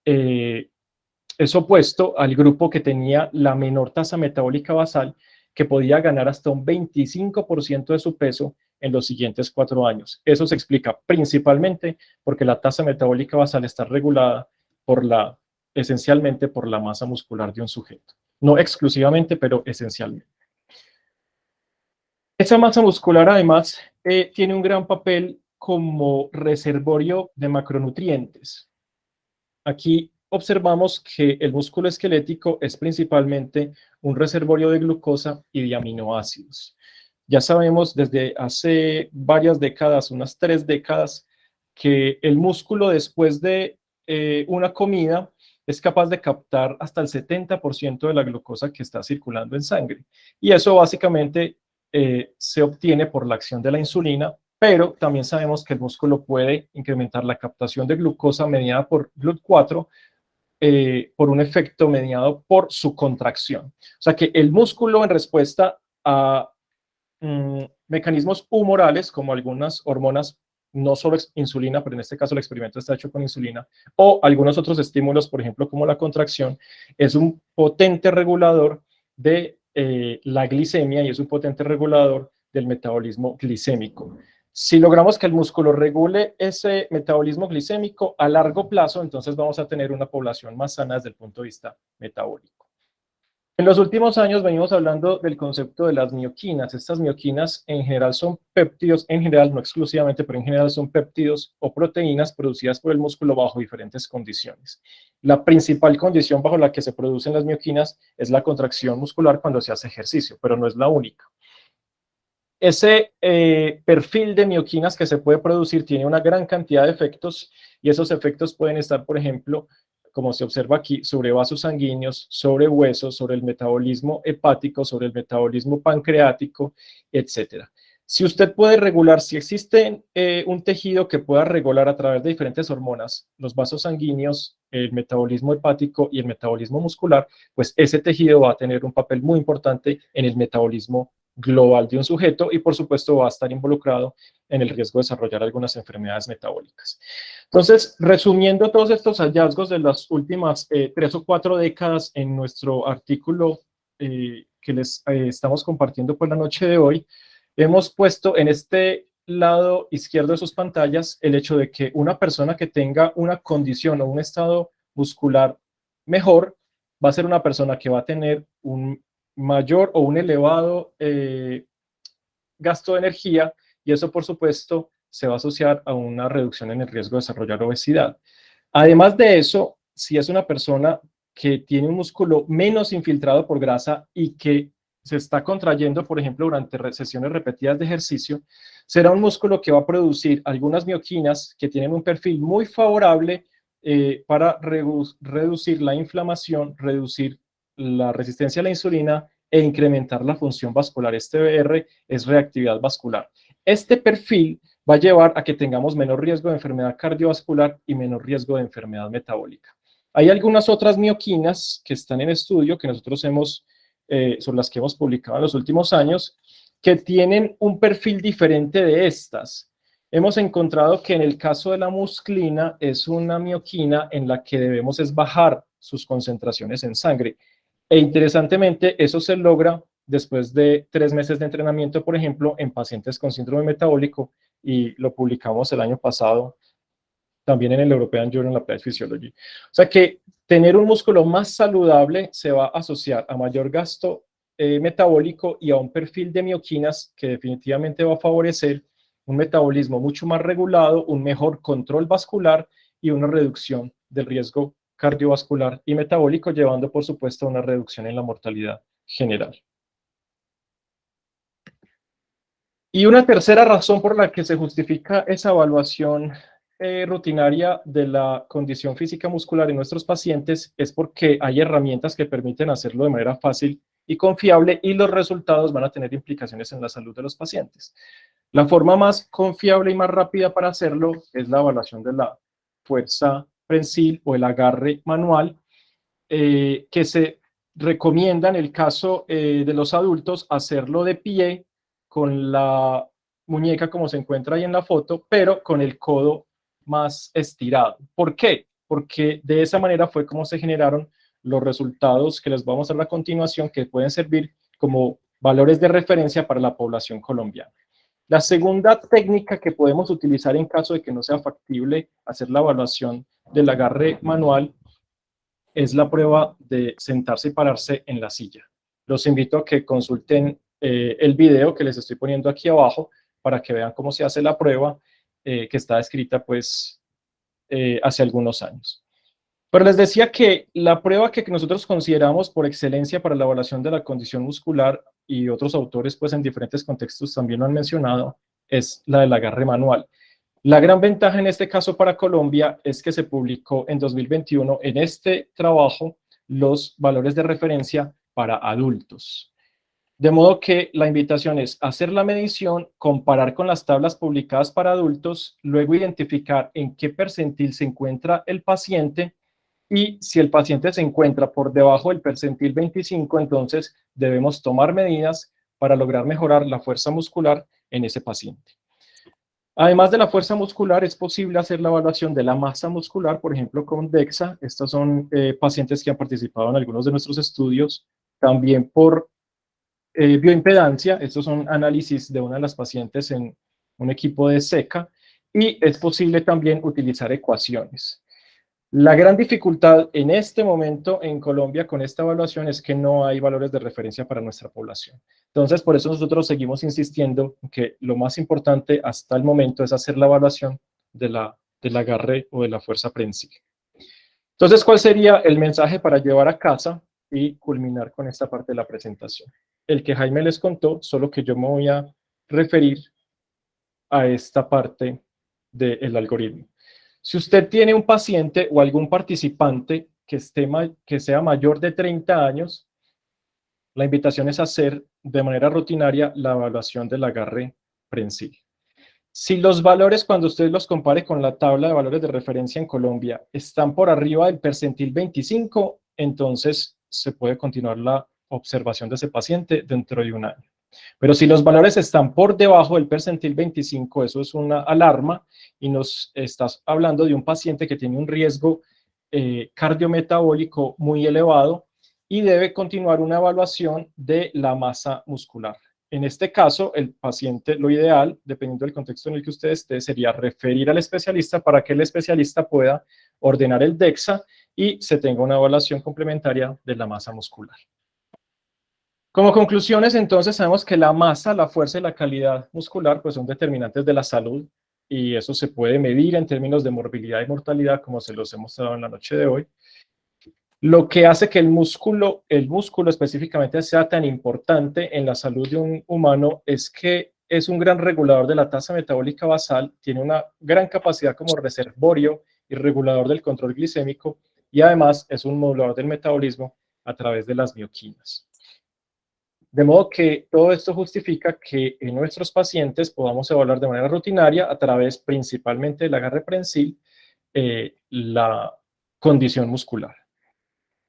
es opuesto al grupo que tenía la menor tasa metabólica basal, que podía ganar hasta un 25% de su peso en los siguientes 4 años. Eso se explica principalmente porque la tasa metabólica basal está regulada esencialmente por la masa muscular de un sujeto. No exclusivamente, pero esencialmente. Esa masa muscular, además, tiene un gran papel como reservorio de macronutrientes. Aquí observamos que el músculo esquelético es principalmente un reservorio de glucosa y de aminoácidos. Ya sabemos desde hace varias décadas, unas 3 décadas, que el músculo después de una comida es capaz de captar hasta el 70% de la glucosa que está circulando en sangre. Y eso básicamente se obtiene por la acción de la insulina, pero también sabemos que el músculo puede incrementar la captación de glucosa mediada por GLUT4 por un efecto mediado por su contracción. O sea que el músculo, en respuesta a mecanismos humorales, como algunas hormonas, no solo insulina, pero en este caso el experimento está hecho con insulina, o algunos otros estímulos, por ejemplo, como la contracción, es un potente regulador de la glicemia y es un potente regulador del metabolismo glicémico. Si logramos que el músculo regule ese metabolismo glicémico a largo plazo, entonces vamos a tener una población más sana desde el punto de vista metabólico. En los últimos años venimos hablando del concepto de las mioquinas. Estas mioquinas en general son péptidos, en general, no exclusivamente, pero en general son péptidos o proteínas producidas por el músculo bajo diferentes condiciones. La principal condición bajo la que se producen las mioquinas es la contracción muscular cuando se hace ejercicio, pero no es la única. Ese perfil de mioquinas que se puede producir tiene una gran cantidad de efectos, y esos efectos pueden estar, por ejemplo, como se observa aquí, sobre vasos sanguíneos, sobre huesos, sobre el metabolismo hepático, sobre el metabolismo pancreático, etc. Si usted puede regular, si existe un tejido que pueda regular a través de diferentes hormonas, los vasos sanguíneos, el metabolismo hepático y el metabolismo muscular, pues ese tejido va a tener un papel muy importante en el metabolismo global de un sujeto y por supuesto va a estar involucrado en el riesgo de desarrollar algunas enfermedades metabólicas. Entonces, resumiendo todos estos hallazgos de las últimas 3 o 4 décadas en nuestro artículo que les estamos compartiendo por la noche de hoy, hemos puesto en este lado izquierdo de sus pantallas el hecho de que una persona que tenga una condición o un estado muscular mejor va a ser una persona que va a tener un mayor o un elevado gasto de energía, y eso por supuesto se va a asociar a una reducción en el riesgo de desarrollar obesidad. Además de eso, si es una persona que tiene un músculo menos infiltrado por grasa y que se está contrayendo, por ejemplo, durante sesiones repetidas de ejercicio, será un músculo que va a producir algunas mioquinas que tienen un perfil muy favorable para reducir la inflamación, reducir la resistencia a la insulina e incrementar la función vascular. Este VR es reactividad vascular. Este perfil va a llevar a que tengamos menor riesgo de enfermedad cardiovascular y menor riesgo de enfermedad metabólica. Hay algunas otras mioquinas que están en estudio, que nosotros sobre las que hemos publicado en los últimos años, que tienen un perfil diferente de estas. Hemos encontrado que en el caso de la musclina es una mioquina en la que debemos es bajar sus concentraciones en sangre. E interesantemente, eso se logra después de 3 meses de entrenamiento, por ejemplo, en pacientes con síndrome metabólico, y lo publicamos el año pasado también en el European Journal of Applied Physiology. O sea que tener un músculo más saludable se va a asociar a mayor gasto metabólico y a un perfil de mioquinas que definitivamente va a favorecer un metabolismo mucho más regulado, un mejor control vascular y una reducción del riesgo cardiovascular y metabólico, llevando por supuesto a una reducción en la mortalidad general. Y una tercera razón por la que se justifica esa evaluación rutinaria de la condición física muscular en nuestros pacientes es porque hay herramientas que permiten hacerlo de manera fácil y confiable, y los resultados van a tener implicaciones en la salud de los pacientes. La forma más confiable y más rápida para hacerlo es la evaluación de la fuerza prensil o el agarre manual, que se recomienda en el caso de los adultos hacerlo de pie con la muñeca como se encuentra ahí en la foto, pero con el codo más estirado. ¿Por qué? Porque de esa manera fue como se generaron los resultados que les vamos a mostrar a continuación, que pueden servir como valores de referencia para la población colombiana. La segunda técnica que podemos utilizar en caso de que no sea factible hacer la evaluación del agarre manual es la prueba de sentarse y pararse en la silla. Los invito a que consulten el video que les estoy poniendo aquí abajo para que vean cómo se hace la prueba, que está escrita pues hace algunos años. Pero les decía que la prueba que nosotros consideramos por excelencia para la evaluación de la condición muscular, y otros autores pues en diferentes contextos también lo han mencionado, es la del agarre manual. La gran ventaja en este caso para Colombia es que se publicó en 2021 en este trabajo los valores de referencia para adultos. De modo que la invitación es hacer la medición, comparar con las tablas publicadas para adultos, luego identificar en qué percentil se encuentra el paciente, y si el paciente se encuentra por debajo del percentil 25, entonces debemos tomar medidas para lograr mejorar la fuerza muscular en ese paciente. Además de la fuerza muscular, es posible hacer la evaluación de la masa muscular, por ejemplo, con DEXA. Estos son pacientes que han participado en algunos de nuestros estudios. También por bioimpedancia. Estos son análisis de una de las pacientes en un equipo de SECA. Y es posible también utilizar ecuaciones. La gran dificultad en este momento en Colombia con esta evaluación es que no hay valores de referencia para nuestra población. Entonces, por eso nosotros seguimos insistiendo en que lo más importante hasta el momento es hacer la evaluación del agarre o de la fuerza prensil. Entonces, ¿cuál sería el mensaje para llevar a casa y culminar con esta parte de la presentación? El que Jaime les contó, solo que yo me voy a referir a esta parte del algoritmo. Si usted tiene un paciente o algún participante que sea mayor de 30 años, la invitación es hacer de manera rutinaria la evaluación del agarre prensil. Si los valores, cuando usted los compare con la tabla de valores de referencia en Colombia, están por arriba del percentil 25, entonces se puede continuar la observación de ese paciente dentro de un año. Pero si los valores están por debajo del percentil 25, eso es una alarma y nos estás hablando de un paciente que tiene un riesgo cardiometabólico muy elevado y debe continuar una evaluación de la masa muscular. En este caso, el paciente, lo ideal, dependiendo del contexto en el que usted esté, sería referir al especialista para que el especialista pueda ordenar el DEXA y se tenga una evaluación complementaria de la masa muscular. Como conclusiones, entonces, sabemos que la masa, la fuerza y la calidad muscular pues son determinantes de la salud y eso se puede medir en términos de morbilidad y mortalidad, como se los he mostrado en la noche de hoy. Lo que hace que el músculo específicamente sea tan importante en la salud de un humano es que es un gran regulador de la tasa metabólica basal, tiene una gran capacidad como reservorio y regulador del control glicémico y además es un modulador del metabolismo a través de las mioquinas. De modo que todo esto justifica que en nuestros pacientes podamos evaluar de manera rutinaria a través principalmente del agarre prensil la condición muscular.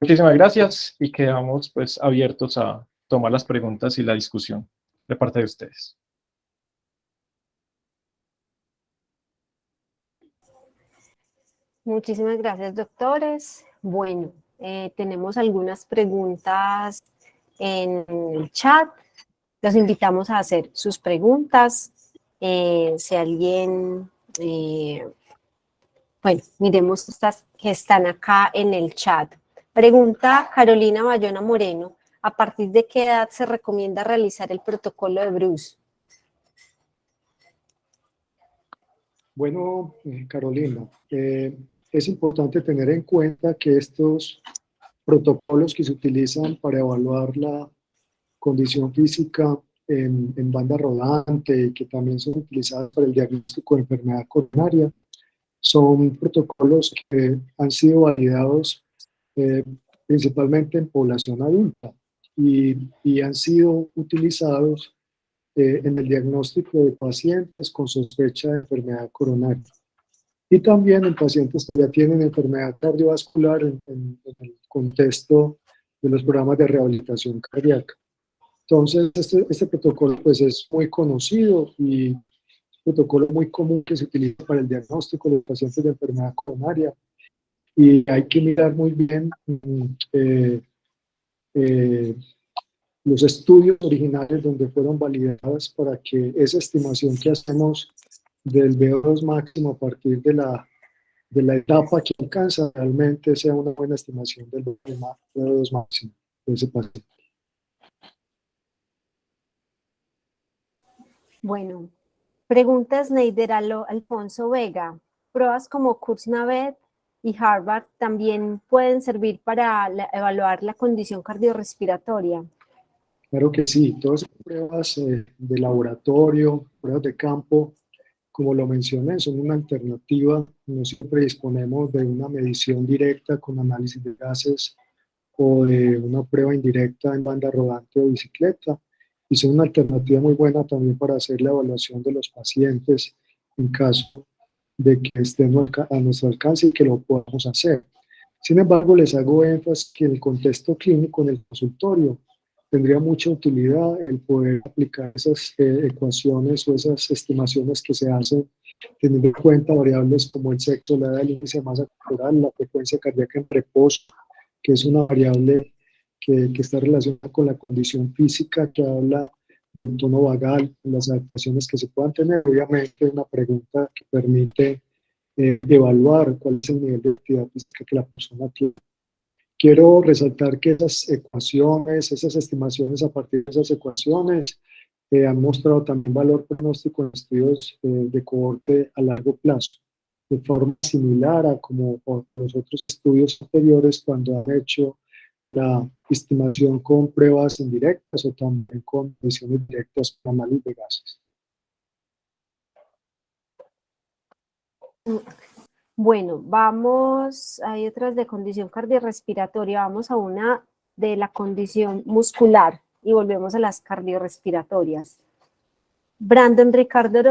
Muchísimas gracias y quedamos pues abiertos a tomar las preguntas y la discusión de parte de ustedes. Muchísimas gracias, doctores. Bueno, tenemos algunas preguntas en el chat. Los invitamos a hacer sus preguntas. Si alguien, bueno, miremos estas que están acá en el chat. Pregunta Carolina Bayona Moreno, ¿a partir de qué edad se recomienda realizar el protocolo de Bruce? Bueno, Carolina, es importante tener en cuenta que estos protocolos que se utilizan para evaluar la condición física en banda rodante y que también son utilizados para el diagnóstico de enfermedad coronaria, son protocolos que han sido validados principalmente en población adulta y han sido utilizados en el diagnóstico de pacientes con sospecha de enfermedad coronaria y también en pacientes que ya tienen enfermedad cardiovascular en el contexto de los programas de rehabilitación cardíaca. Entonces, este protocolo pues, es muy conocido y es un protocolo muy común que se utiliza para el diagnóstico de pacientes de enfermedad coronaria. Y hay que mirar muy bien los estudios originales donde fueron validadas para que esa estimación que hacemos del VO2 máximo a partir de la etapa que alcanza realmente sea una buena estimación del VO2 máximo de ese paciente. Bueno, pregunta Sneider Alfonso Vega. Pruebas como Kursnavet y Harvard también pueden servir para evaluar la condición cardiorrespiratoria. Claro que sí, todas las pruebas de laboratorio, pruebas de campo, como lo mencioné, son una alternativa. No siempre disponemos de una medición directa con análisis de gases o de una prueba indirecta en banda rodante o bicicleta. Y son una alternativa muy buena también para hacer la evaluación de los pacientes en caso de que estén a nuestro alcance y que lo podamos hacer. Sin embargo, les hago énfasis que en el contexto clínico, en el consultorio, tendría mucha utilidad el poder aplicar esas ecuaciones o esas estimaciones que se hacen teniendo en cuenta variables como el sexo, la edad, el índice de masa corporal, la frecuencia cardíaca en reposo, que es una variable que está relacionada con la condición física, que habla del tono vagal, las adaptaciones que se puedan tener. Obviamente una pregunta que permite evaluar cuál es el nivel de actividad física que la persona tiene. Quiero resaltar que esas ecuaciones, esas estimaciones a partir de esas ecuaciones han mostrado también valor pronóstico en estudios de cohorte a largo plazo, de forma similar a como los otros estudios anteriores cuando han hecho la estimación con pruebas indirectas o también con mediciones directas con análisis de gases. Bueno, vamos, hay otras de condición cardiorrespiratoria, vamos a una de la condición muscular y volvemos a las cardiorrespiratorias. Brandon Ricardo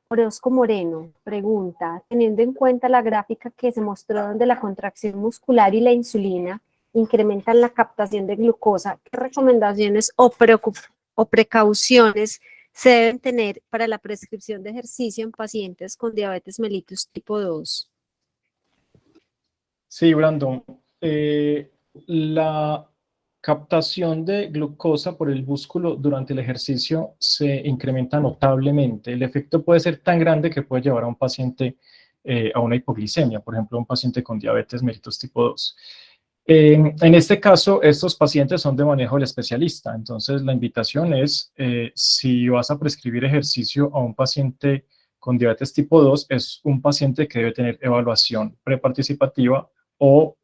Orozco Moreno pregunta, teniendo en cuenta la gráfica que se mostró donde la contracción muscular y la insulina incrementan la captación de glucosa, ¿qué recomendaciones o o precauciones se deben tener para la prescripción de ejercicio en pacientes con diabetes mellitus tipo 2? Sí, Brandon. La captación de glucosa por el músculo durante el ejercicio se incrementa notablemente. El efecto puede ser tan grande que puede llevar a un paciente a una hipoglicemia, por ejemplo, un paciente con diabetes mellitus tipo 2. En este caso, estos pacientes son de manejo del especialista. Entonces, la invitación es, si vas a prescribir ejercicio a un paciente con diabetes tipo 2, es un paciente que debe tener evaluación preparticipativa o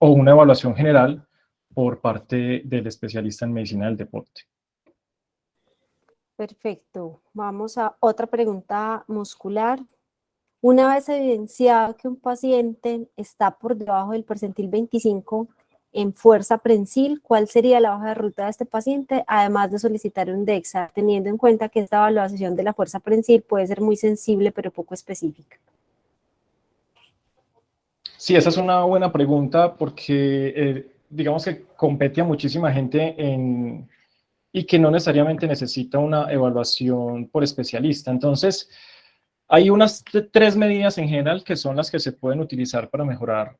una evaluación general por parte del especialista en medicina del deporte. Perfecto. Vamos a otra pregunta muscular. Una vez evidenciado que un paciente está por debajo del percentil 25 en fuerza prensil, ¿cuál sería la hoja de ruta de este paciente? Además de solicitar un DEXA, teniendo en cuenta que esta evaluación de la fuerza prensil puede ser muy sensible pero poco específica. Sí, esa es una buena pregunta porque digamos que compete a muchísima gente y que no necesariamente necesita una evaluación por especialista. Entonces, hay unas tres medidas en general que son las que se pueden utilizar para mejorar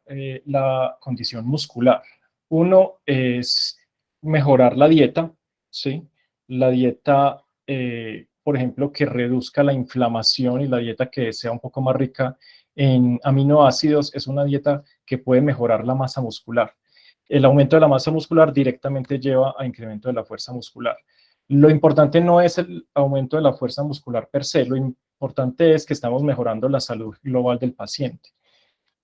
la condición muscular. Uno es mejorar la dieta, ¿sí? La dieta, por ejemplo, que reduzca la inflamación y la dieta que sea un poco más rica en aminoácidos es una dieta que puede mejorar la masa muscular. El aumento de la masa muscular directamente lleva a incremento de la fuerza muscular. Lo importante no es el aumento de la fuerza muscular per se, lo importante es que estamos mejorando la salud global del paciente.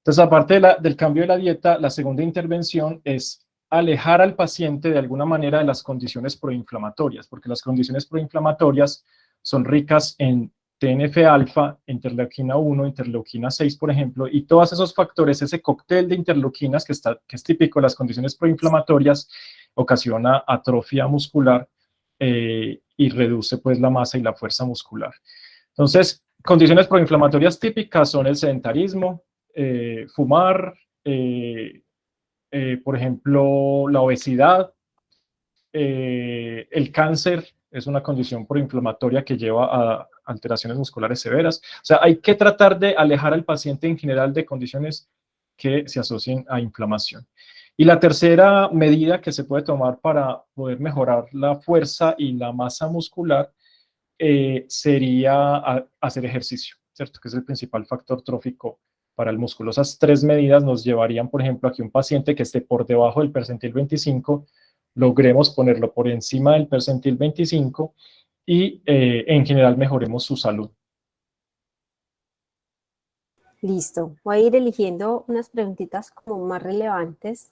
Entonces, aparte del cambio de la dieta, la segunda intervención es alejar al paciente de alguna manera de las condiciones proinflamatorias, porque las condiciones proinflamatorias son ricas en TNF-alfa, interleuquina 1, interleuquina 6, por ejemplo, y todos esos factores, ese cóctel de interleuquinas que es típico de las condiciones proinflamatorias, ocasiona atrofia muscular y reduce pues la masa y la fuerza muscular. Entonces, condiciones proinflamatorias típicas son el sedentarismo, fumar, por ejemplo, la obesidad, el cáncer es una condición proinflamatoria que lleva a alteraciones musculares severas. O sea, hay que tratar de alejar al paciente en general de condiciones que se asocien a inflamación. Y la tercera medida que se puede tomar para poder mejorar la fuerza y la masa muscular sería hacer ejercicio, ¿cierto? Que es el principal factor trófico para el músculo. Esas tres medidas nos llevarían, por ejemplo, a que un paciente que esté por debajo del percentil 25, logremos ponerlo por encima del percentil 25 y en general mejoremos su salud. Listo. Voy a ir eligiendo unas preguntitas como más relevantes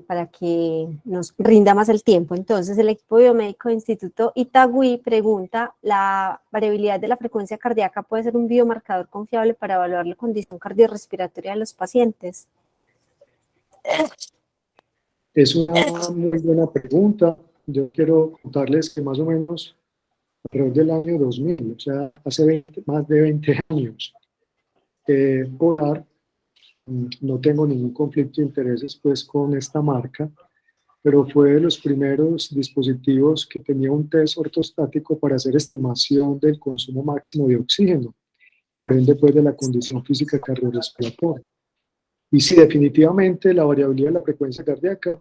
para que nos rinda más el tiempo. Entonces, el equipo biomédico del Instituto Itagüí pregunta, ¿la variabilidad de la frecuencia cardíaca puede ser un biomarcador confiable para evaluar la condición cardiorrespiratoria de los pacientes? Es una muy buena pregunta. Yo quiero contarles que más o menos alrededor del año 2000, o sea, hace más de 20 años, Polar, no tengo ningún conflicto de intereses pues con esta marca, pero fue de los primeros dispositivos que tenía un test ortostático para hacer estimación del consumo máximo de oxígeno, depende pues de la condición física cardiorrespiratoria. Y sí, definitivamente la variabilidad de la frecuencia cardíaca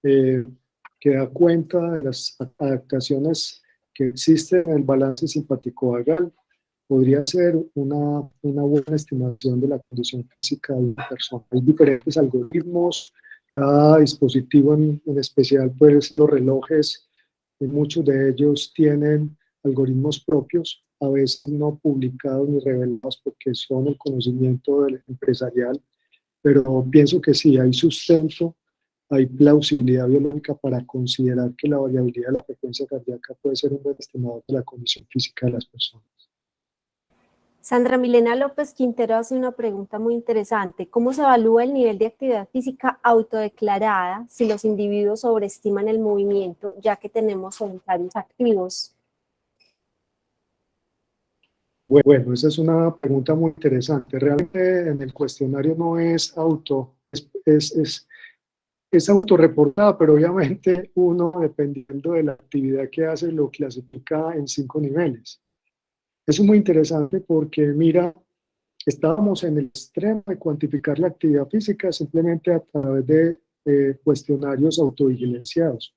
que da cuenta de las adaptaciones que existen en el balance simpático-vagal, podría ser una buena estimación de la condición física de una persona. Hay diferentes algoritmos, cada dispositivo en especial, pues los relojes, muchos de ellos tienen algoritmos propios, a veces no publicados ni revelados porque son el conocimiento del empresarial, pero pienso que sí, hay sustento, hay plausibilidad biológica para considerar que la variabilidad de la frecuencia cardíaca puede ser un buen estimador de la condición física de las personas. Sandra Milena López Quintero hace una pregunta muy interesante. ¿Cómo se evalúa el nivel de actividad física autodeclarada si los individuos sobreestiman el movimiento, ya que tenemos sedentarios activos? Bueno, esa es una pregunta muy interesante. Realmente en el cuestionario no es es autorreportada, pero obviamente uno, dependiendo de la actividad que hace, lo clasifica en 5 niveles. Eso es muy interesante porque, mira, estábamos en el extremo de cuantificar la actividad física simplemente a través de cuestionarios autovigilanciados,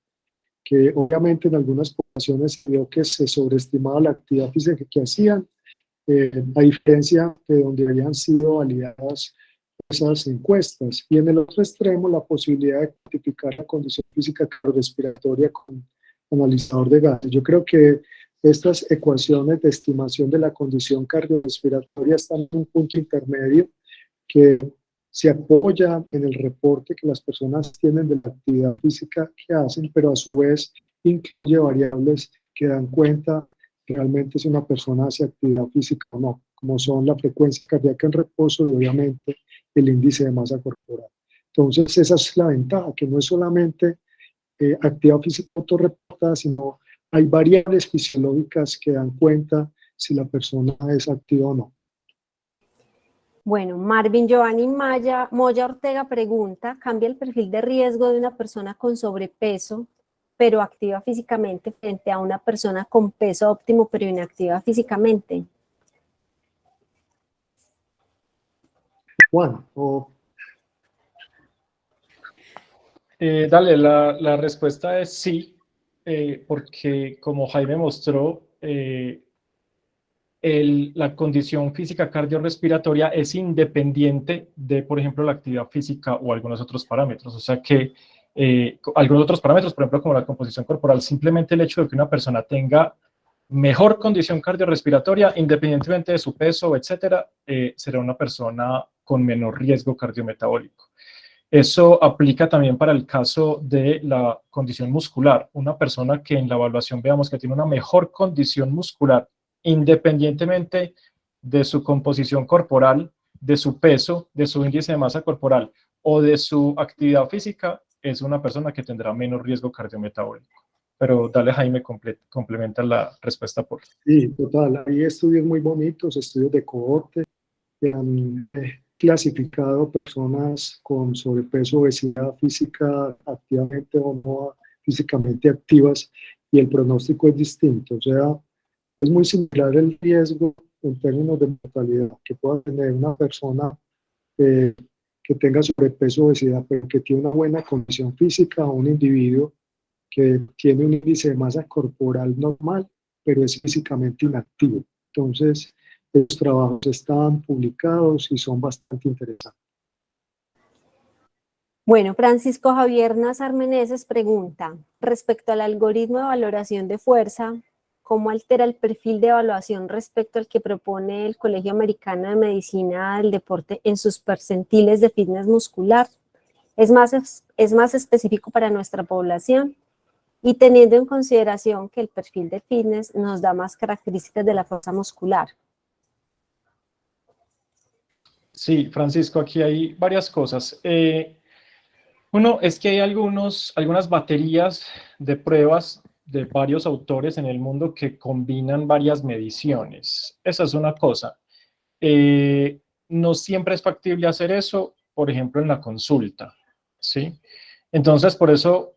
que obviamente en algunas poblaciones se vio que se sobreestimaba la actividad física que hacían, a diferencia de donde habían sido validadas esas encuestas. Y en el otro extremo, la posibilidad de cuantificar la condición física cardiorrespiratoria con analizador de gases. Yo creo que estas ecuaciones de estimación de la condición cardiorrespiratoria están en un punto intermedio que se apoya en el reporte que las personas tienen de la actividad física que hacen, pero a su vez incluye variables que dan cuenta realmente si una persona hace actividad física o no, como son la frecuencia cardíaca en reposo y obviamente el índice de masa corporal. Entonces esa es la ventaja, que no es solamente actividad física autorreportada, sino hay variables fisiológicas que dan cuenta si la persona es activa o no. Bueno, Marvin Giovanni Moya Ortega pregunta, ¿cambia el perfil de riesgo de una persona con sobrepeso pero activa físicamente frente a una persona con peso óptimo pero inactiva físicamente? Juan, o Dale, la respuesta es sí, porque como Jaime mostró, la condición física cardiorrespiratoria es independiente de, por ejemplo, la actividad física o algunos otros parámetros. O sea que algunos otros parámetros, por ejemplo, como la composición corporal, simplemente el hecho de que una persona tenga mejor condición cardiorrespiratoria, independientemente de su peso, etcétera, será una persona con menor riesgo cardiometabólico. Eso aplica también para el caso de la condición muscular. Una persona que en la evaluación veamos que tiene una mejor condición muscular, independientemente de su composición corporal, de su peso, de su índice de masa corporal o de su actividad física, es una persona que tendrá menos riesgo cardiometabólico. Pero dale, Jaime, complementa la respuesta por. sí, total. Hay estudios muy bonitos, estudios de cohorte, que han clasificado personas con sobrepeso, obesidad física, activamente o no físicamente activas, y el pronóstico es distinto. O sea, es muy similar el riesgo en términos de mortalidad que pueda tener una persona que tenga sobrepeso, obesidad, pero que tiene una buena condición física, o un individuo que tiene un índice de masa corporal normal, pero es físicamente inactivo. Entonces, los trabajos están publicados y son bastante interesantes. Bueno, Francisco Javier Nazar Meneses pregunta, respecto al algoritmo de valoración de fuerza, ¿cómo altera el perfil de evaluación respecto al que propone el Colegio Americano de Medicina del Deporte en sus percentiles de fitness muscular? ¿Es más específico para nuestra población? Y teniendo en consideración que el perfil de fitness nos da más características de la fuerza muscular. Sí, Francisco, aquí hay varias cosas. Uno es que hay algunas baterías de pruebas de varios autores en el mundo que combinan varias mediciones. Esa es una cosa. No siempre es factible hacer eso, por ejemplo, en la consulta, ¿sí? Entonces, por eso,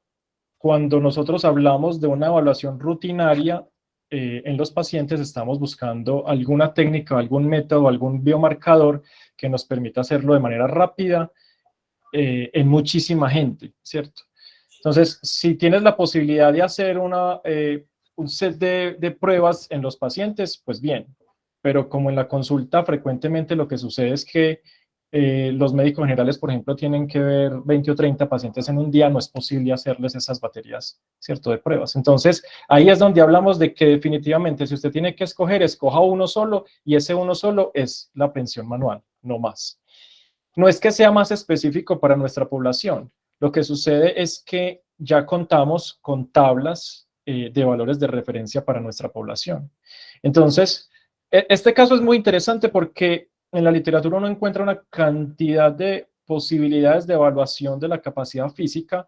cuando nosotros hablamos de una evaluación rutinaria en los pacientes, estamos buscando alguna técnica, algún método, algún biomarcador que nos permita hacerlo de manera rápida en muchísima gente, ¿cierto? Entonces, si tienes la posibilidad de hacer un set de pruebas en los pacientes, pues bien, pero como en la consulta frecuentemente lo que sucede es que los médicos generales, por ejemplo, tienen que ver 20 o 30 pacientes en un día, no es posible hacerles esas baterías, ¿cierto?, de pruebas. Entonces, ahí es donde hablamos de que definitivamente si usted tiene que escoger, escoja uno solo y ese uno solo es la prensión manual, no más. No es que sea más específico para nuestra población, lo que sucede es que ya contamos con tablas de valores de referencia para nuestra población. Entonces, este caso es muy interesante porque en la literatura uno encuentra una cantidad de posibilidades de evaluación de la capacidad física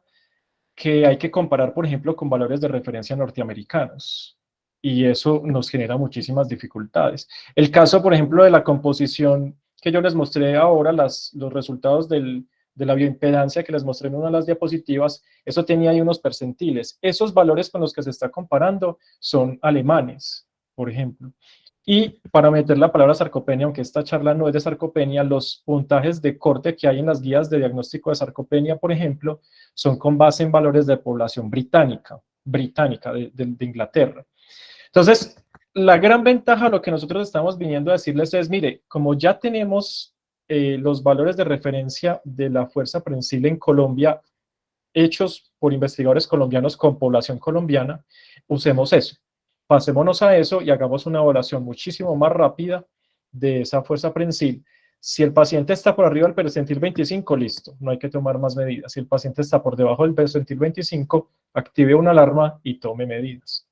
que hay que comparar, por ejemplo, con valores de referencia norteamericanos. Y eso nos genera muchísimas dificultades. El caso, por ejemplo, de la composición que yo les mostré ahora, los resultados del de la bioimpedancia que les mostré en una de las diapositivas, eso tenía ahí unos percentiles. Esos valores con los que se está comparando son alemanes, por ejemplo. Y para meter la palabra sarcopenia, aunque esta charla no es de sarcopenia, los puntajes de corte que hay en las guías de diagnóstico de sarcopenia, por ejemplo, son con base en valores de población británica de Inglaterra. Entonces, la gran ventaja, lo que nosotros estamos viniendo a decirles es, mire, como ya tenemos los valores de referencia de la fuerza prensil en Colombia hechos por investigadores colombianos con población colombiana, usemos eso. Pasémonos a eso y hagamos una evaluación muchísimo más rápida de esa fuerza prensil. Si el paciente está por arriba del percentil 25, listo, no hay que tomar más medidas. Si el paciente está por debajo del percentil 25, active una alarma y tome medidas.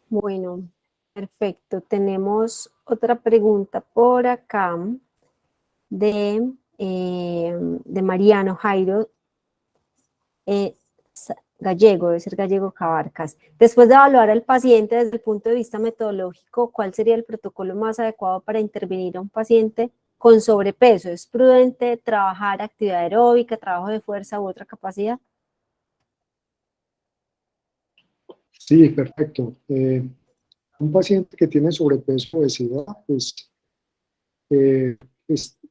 Bueno, perfecto. Tenemos otra pregunta por acá de Mariano Jairo Gallego, debe ser Gallego Cabarcas. Después de evaluar al paciente desde el punto de vista metodológico, ¿cuál sería el protocolo más adecuado para intervenir a un paciente con sobrepeso? ¿Es prudente trabajar actividad aeróbica, trabajo de fuerza u otra capacidad? Sí, perfecto. Un paciente que tiene sobrepeso o obesidad,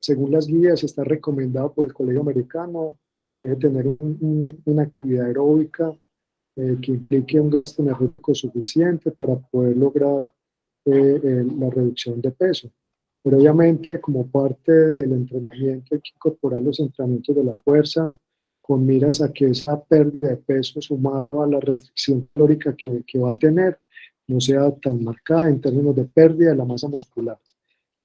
según las guías, está recomendado por el Colegio Americano, debe tener una actividad aeróbica que implique un gasto energético suficiente para poder lograr la reducción de peso. Pero obviamente, como parte del entrenamiento, hay que incorporar los entrenamientos de la fuerza con miras a que esa pérdida de peso sumada a la restricción calórica que va a tener no sea tan marcada en términos de pérdida de la masa muscular.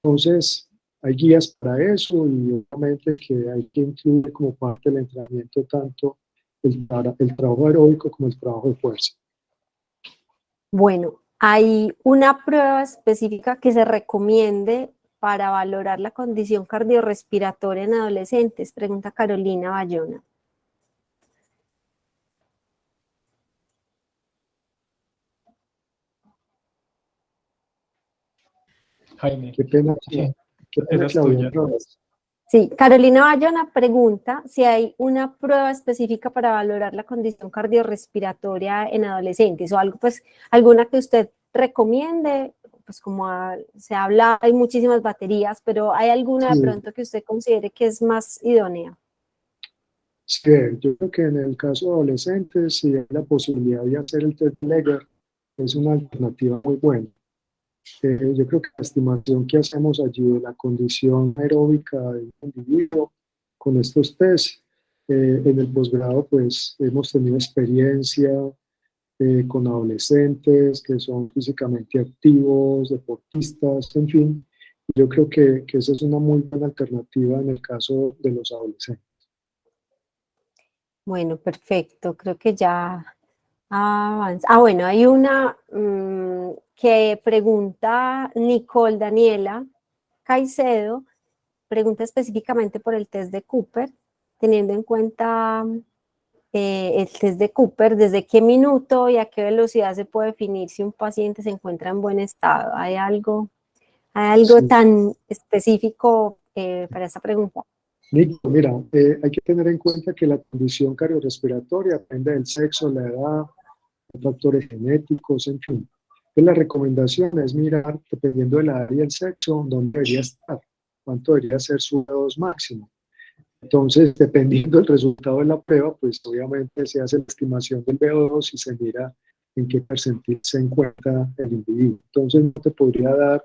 Entonces, hay guías para eso y obviamente que hay que incluir como parte del entrenamiento tanto el trabajo aeróbico como el trabajo de fuerza. Bueno, hay una prueba específica que se recomiende para valorar la condición cardiorrespiratoria en adolescentes, pregunta Carolina Bayona. Jaime. Qué pena, Sí, Claudia. Sí, Carolina Bayona pregunta si hay una prueba específica para valorar la condición cardiorrespiratoria en adolescentes o algo, pues, alguna que usted recomiende, pues como se habla, hay muchísimas baterías, pero ¿hay alguna de pronto que usted considere que es más idónea? Sí, yo creo que en el caso de adolescentes, si hay la posibilidad de hacer el test Leger, es una alternativa muy buena. Yo creo que la estimación que hacemos allí de la condición aeróbica de un individuo con estos test, en el posgrado pues hemos tenido experiencia con adolescentes que son físicamente activos, deportistas, en fin. Yo creo que esa es una muy buena alternativa en el caso de los adolescentes. Bueno, perfecto, creo que ya avanza. Ah, bueno, hay una que pregunta Nicole Daniela Caicedo, pregunta específicamente por el test de Cooper, teniendo en cuenta el test de Cooper, desde qué minuto y a qué velocidad se puede definir si un paciente se encuentra en buen estado. ¿Hay algo Sí. tan específico para esta pregunta? Nico, mira, hay que tener en cuenta que la condición cardiorrespiratoria depende del sexo, la edad, los factores genéticos, en fin. Entonces, la recomendación es mirar, dependiendo de la edad y el sexo, dónde debería estar, cuánto debería ser su VO2 máximo. Entonces, dependiendo del resultado de la prueba, pues obviamente se hace la estimación del VO2 y se mira en qué percentil se encuentra el individuo. Entonces, no te podría dar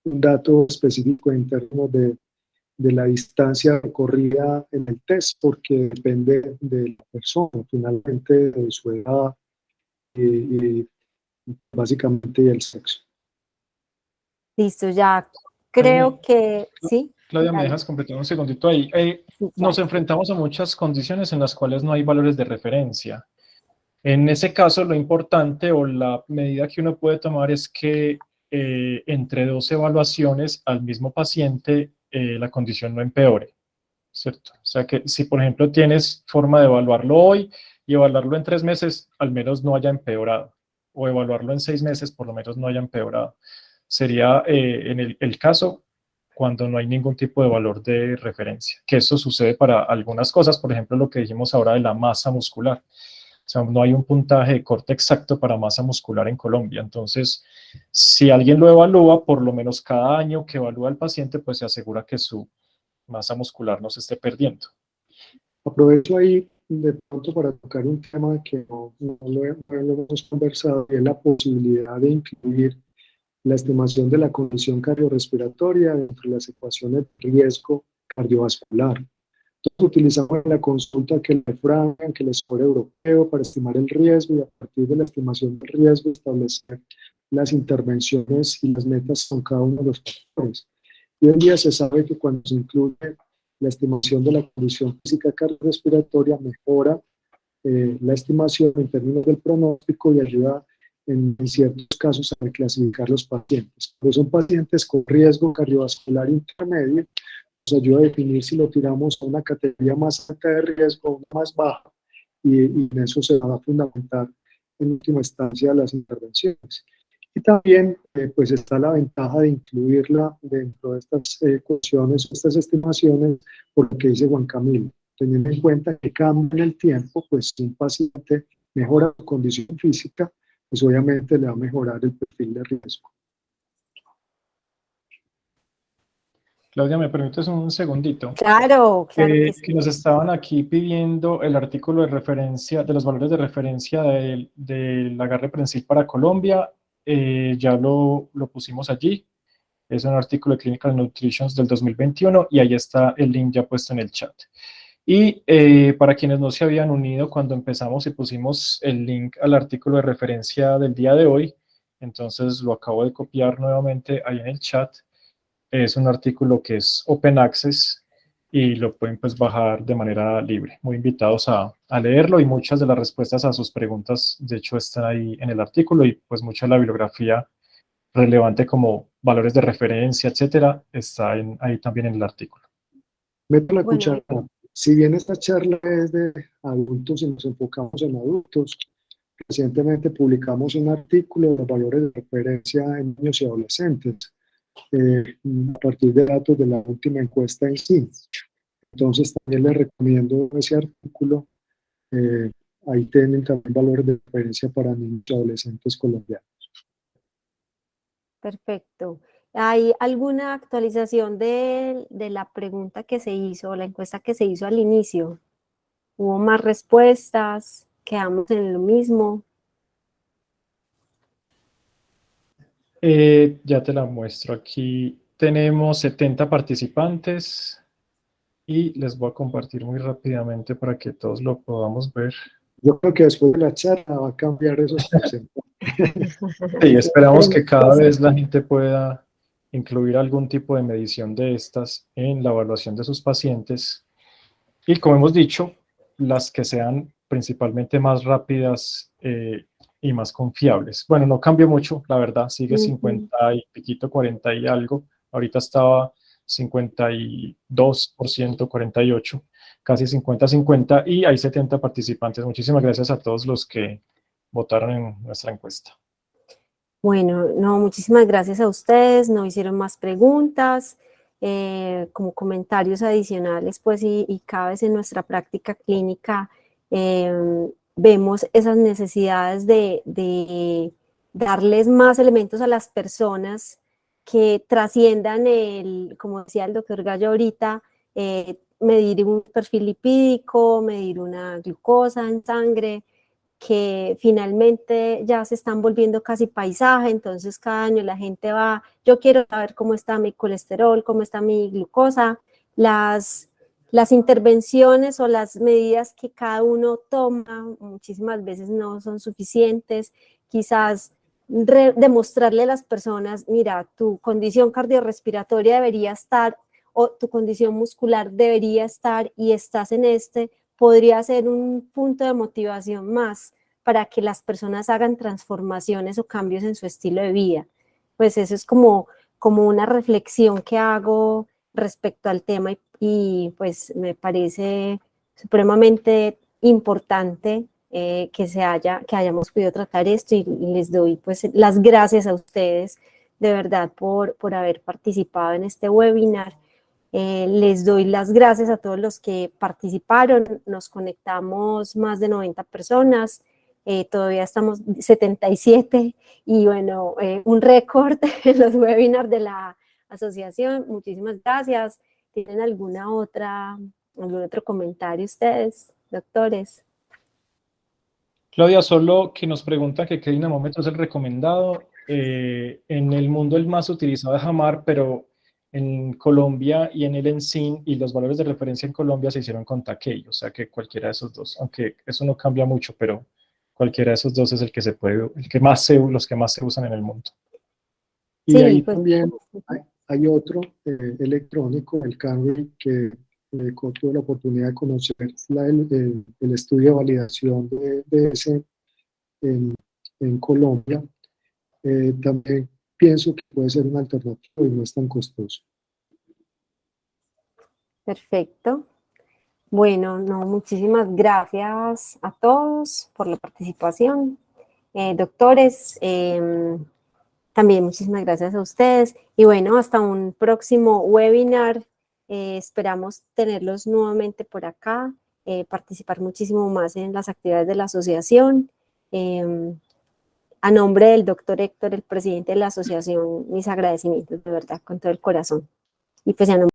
un dato específico en términos de la distancia recorrida en el test, porque depende de la persona, finalmente de su edad y básicamente del sexo. Listo, ya creo que sí. Claudia, ¿me Dale. dejas completar un segundito ahí? Sí, Nos claro. enfrentamos a muchas condiciones en las cuales no hay valores de referencia. En ese caso, lo importante o la medida que uno puede tomar es que entre dos evaluaciones al mismo paciente la condición no empeore, ¿cierto? O sea que si, por ejemplo, tienes forma de evaluarlo hoy y evaluarlo en 3 meses, al menos no haya empeorado. O evaluarlo en 6 meses, por lo menos no haya empeorado. Sería, en el caso, cuando no hay ningún tipo de valor de referencia, que eso sucede para algunas cosas, por ejemplo, lo que dijimos ahora de la masa muscular. O sea, no hay un puntaje de corte exacto para masa muscular en Colombia. Entonces, si alguien lo evalúa, por lo menos cada año que evalúa al paciente, pues se asegura que su masa muscular no se esté perdiendo. Aprovecho ahí de pronto para tocar un tema que no lo hemos conversado, y es la posibilidad de incluir la estimación de la condición cardiorrespiratoria dentro de las ecuaciones de riesgo cardiovascular. Entonces utilizamos en la consulta que el EFRAG, que el score europeo para estimar el riesgo, y a partir de la estimación del riesgo establecer las intervenciones y las metas con cada uno de los factores. Y hoy en día se sabe que cuando se incluye la estimación de la condición física cardiorrespiratoria mejora la estimación en términos del pronóstico y ayuda en ciertos casos a clasificar los pacientes. Pero son pacientes con riesgo cardiovascular intermedio, nos ayuda a definir si lo tiramos a una categoría más alta de riesgo o una más baja, y en eso se va a fundamentar en última instancia las intervenciones. Y también pues está la ventaja de incluirla dentro de estas ecuaciones, estas estimaciones, por lo que dice Juan Camilo, teniendo en cuenta que cambia en el tiempo, pues si un paciente mejora su condición física, pues obviamente le va a mejorar el perfil de riesgo. Claudia, ¿me permites un segundito? Claro, claro que sí. Que nos estaban aquí pidiendo el artículo de referencia, de los valores de referencia del agarre prensil para Colombia. Ya lo pusimos allí. Es un artículo de Clinical Nutrition del 2021 y ahí está el link ya puesto en el chat. Y para quienes no se habían unido cuando empezamos y pusimos el link al artículo de referencia del día de hoy, entonces lo acabo de copiar nuevamente ahí en el chat. Es un artículo que es Open Access y lo pueden pues bajar de manera libre. Muy invitados a leerlo, y muchas de las respuestas a sus preguntas de hecho están ahí en el artículo, y pues mucha de la bibliografía relevante como valores de referencia, etcétera, está ahí también en el artículo. Meto la Bueno, cuchara. Si bien esta charla es de adultos y nos enfocamos en adultos, recientemente publicamos un artículo de los valores de referencia en niños y adolescentes, a partir de datos de la última encuesta en sí. Entonces también les recomiendo ese artículo. Ahí tienen también valores de referencia para niños y adolescentes colombianos. perfecto. ¿Hay alguna actualización de la pregunta que se hizo, la encuesta que se hizo al inicio? ¿Hubo más respuestas? ¿Quedamos en lo mismo? Ya te la muestro. Aquí tenemos 70 participantes y les voy a compartir muy rápidamente para que todos lo podamos ver. Yo creo que después de la charla va a cambiar esos porcentajes. Sí, esperamos que cada vez la gente pueda incluir algún tipo de medición de estas en la evaluación de sus pacientes. Y como hemos dicho, las que sean principalmente más rápidas y más confiables. Bueno, no cambió mucho, la verdad, sigue 50 y piquito, 40 y algo. Ahorita estaba 52%, 48%, casi 50-50, y hay 70 participantes. Muchísimas gracias a todos los que votaron en nuestra encuesta. Bueno, no, muchísimas gracias a ustedes, no hicieron más preguntas, como comentarios adicionales, pues, y cada vez en nuestra práctica clínica vemos esas necesidades de darles más elementos a las personas que trasciendan como decía el doctor Gallo ahorita, medir un perfil lipídico, medir una glucosa en sangre, que finalmente ya se están volviendo casi paisaje. Entonces cada año la gente va, yo quiero saber cómo está mi colesterol, cómo está mi glucosa, las intervenciones o las medidas que cada uno toma muchísimas veces no son suficientes. Quizás demostrarle a las personas, mira, tu condición cardiorrespiratoria debería estar, o tu condición muscular debería estar, y estás en podría ser un punto de motivación más para que las personas hagan transformaciones o cambios en su estilo de vida. Pues eso es como una reflexión que hago respecto al tema, y pues me parece supremamente importante que hayamos podido tratar esto, y les doy pues las gracias a ustedes de verdad por haber participado en este webinar. Les doy las gracias a todos los que participaron. Nos conectamos más de 90 personas. Todavía estamos 77 y bueno, un récord en los webinars de la asociación. Muchísimas gracias. ¿Tienen algún otro comentario ustedes, doctores? Claudia, solo que nos pregunta que qué dinamómetro es el recomendado. En el mundo el más utilizado es Hamar, pero en Colombia y en el ENSIN y los valores de referencia en Colombia se hicieron con Takei, o sea que cualquiera de esos dos, aunque eso no cambia mucho, pero cualquiera de esos dos es el que se puede, los que más se usan en el mundo. Y Sí, ahí pues, también hay otro electrónico, el Canry, que tuve la oportunidad de conocer el estudio de validación de ese en Colombia. También pienso que puede ser una alternativa y no es tan costoso. perfecto. Bueno, no, muchísimas gracias a todos por la participación. Doctores, también muchísimas gracias a ustedes. Y bueno, hasta un próximo webinar. Esperamos tenerlos nuevamente por acá, participar muchísimo más en las actividades de la asociación. A nombre del doctor Héctor, el presidente de la asociación, mis agradecimientos de verdad con todo el corazón. Y pues ya no